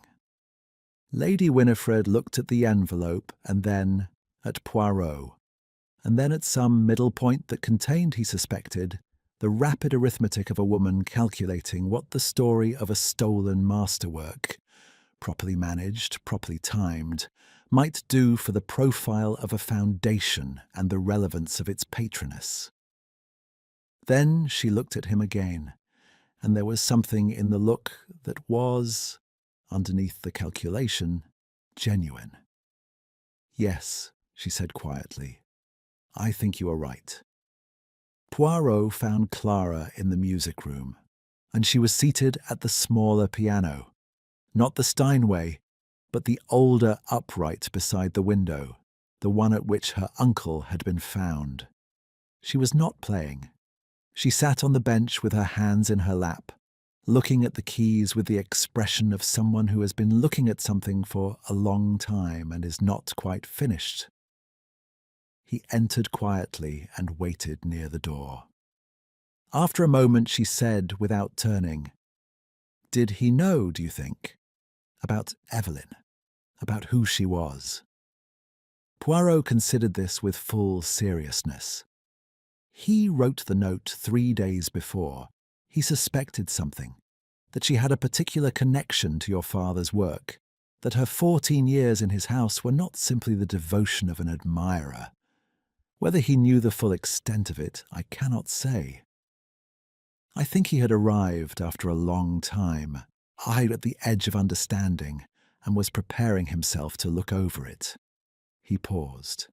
Lady Winifred looked at the envelope and then at Poirot, and then at some middle point that contained, he suspected, the rapid arithmetic of a woman calculating what the story of a stolen masterwork, properly managed, properly timed, might do for the profile of a foundation and the relevance of its patroness. Then she looked at him again, and there was something in the look that was, underneath the calculation, genuine. "Yes," she said quietly, "I think you are right." Poirot found Clara in the music room, and she was seated at the smaller piano, not the Steinway, but the older upright beside the window, the one at which her uncle had been found. She was not playing. She sat on the bench with her hands in her lap, looking at the keys with the expression of someone who has been looking at something for a long time and is not quite finished. He entered quietly and waited near the door. After a moment she said, without turning, "Did he know, do you think, about Evelyn, about who she was?" Poirot considered this with full seriousness. He wrote the note 3 days before. He suspected something. that she had a particular connection to your father's work, that her 14 years in his house were not simply the devotion of an admirer. Whether he knew the full extent of it, I cannot say. I think he had arrived after a long time, eyed at the edge of understanding, and was preparing himself to look over it. He paused.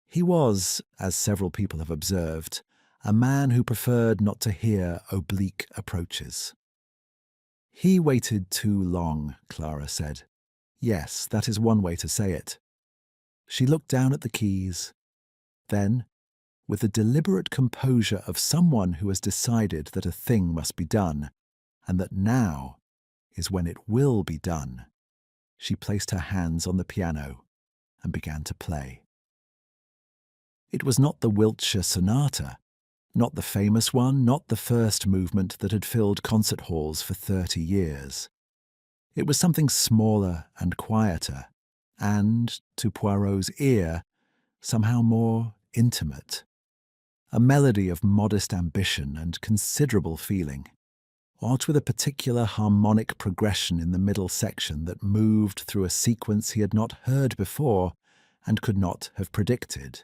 He was, as several people have observed, a man who preferred not to hear oblique approaches. He waited too long, Clara said. Yes, that is one way to say it. She looked down at the keys. Then, with the deliberate composure of someone who has decided that a thing must be done, and that now is when it will be done, she placed her hands on the piano and began to play. It was not the Wiltshire Sonata, not the famous one, not the first movement that had filled concert halls for 30 years. It was something smaller and quieter, and, to Poirot's ear, somehow more intimate. A melody of modest ambition and considerable feeling, art with a particular harmonic progression in the middle section that moved through a sequence he had not heard before and could not have predicted,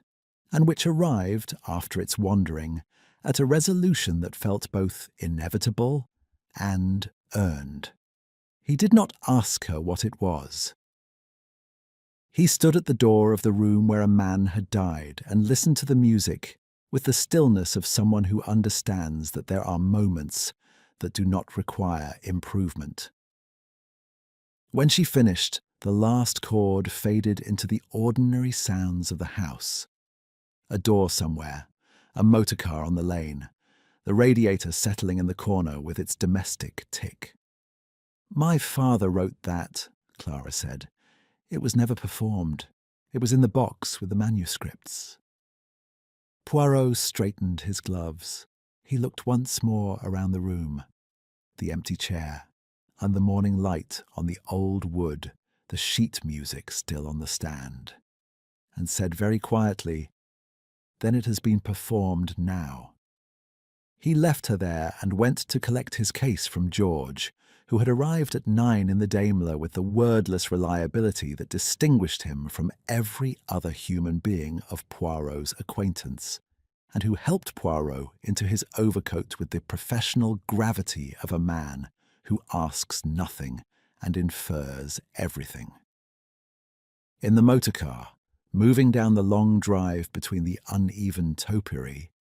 and which arrived, after its wandering, at a resolution that felt both inevitable and earned. He did not ask her what it was. He stood at the door of the room where a man had died and listened to the music with the stillness of someone who understands that there are moments that do not require improvement. When she finished, the last chord faded into the ordinary sounds of the house. A door somewhere, a motor car on the lane, the radiator settling in the corner with its domestic tick. "My father wrote that," Clara said. "It was never performed. It was in the box with the manuscripts." Poirot straightened his gloves. He looked once more around the room, the empty chair, and the morning light on the old wood, the sheet music still on the stand, and said very quietly, "Then it has been performed now." He left her there and went to collect his case from George, who had arrived at 9 in the Daimler with the wordless reliability that distinguished him from every other human being of Poirot's acquaintance, and who helped Poirot into his overcoat with the professional gravity of a man who asks nothing and infers everything. In the motor car, moving down the long drive between the uneven topiary,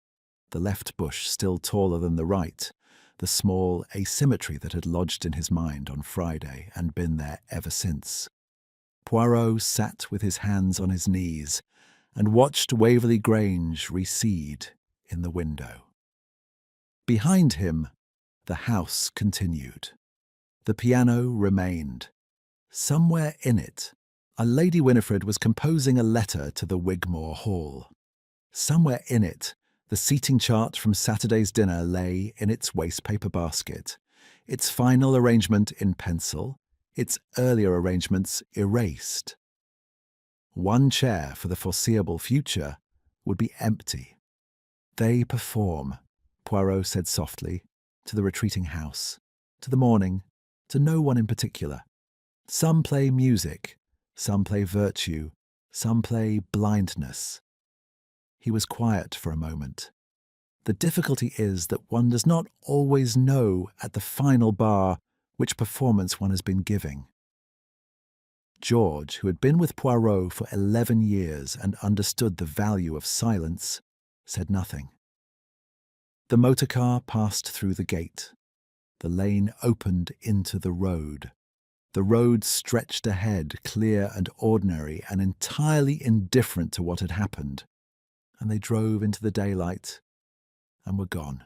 the left bush still taller than the right, the small asymmetry that had lodged in his mind on Friday and been there ever since, Poirot sat with his hands on his knees and watched Waverley Grange recede in the window. Behind him, the house continued. The piano remained. Somewhere in it, a Lady Winifred was composing a letter to the Wigmore Hall. Somewhere in it, the seating chart from Saturday's dinner lay in its wastepaper basket, its final arrangement in pencil, its earlier arrangements erased. One chair for the foreseeable future would be empty. "They perform," Poirot said softly, to the retreating house, to the morning, to no one in particular. "Some play music, some play virtue, some play blindness." He was quiet for a moment. The difficulty is that one does not always know at the final bar which performance one has been giving. George, who had been with Poirot for 11 years and understood the value of silence, said nothing. The motor car passed through the gate. The lane opened into the road. The road stretched ahead, clear and ordinary and entirely indifferent to what had happened, and they drove into the daylight and were gone.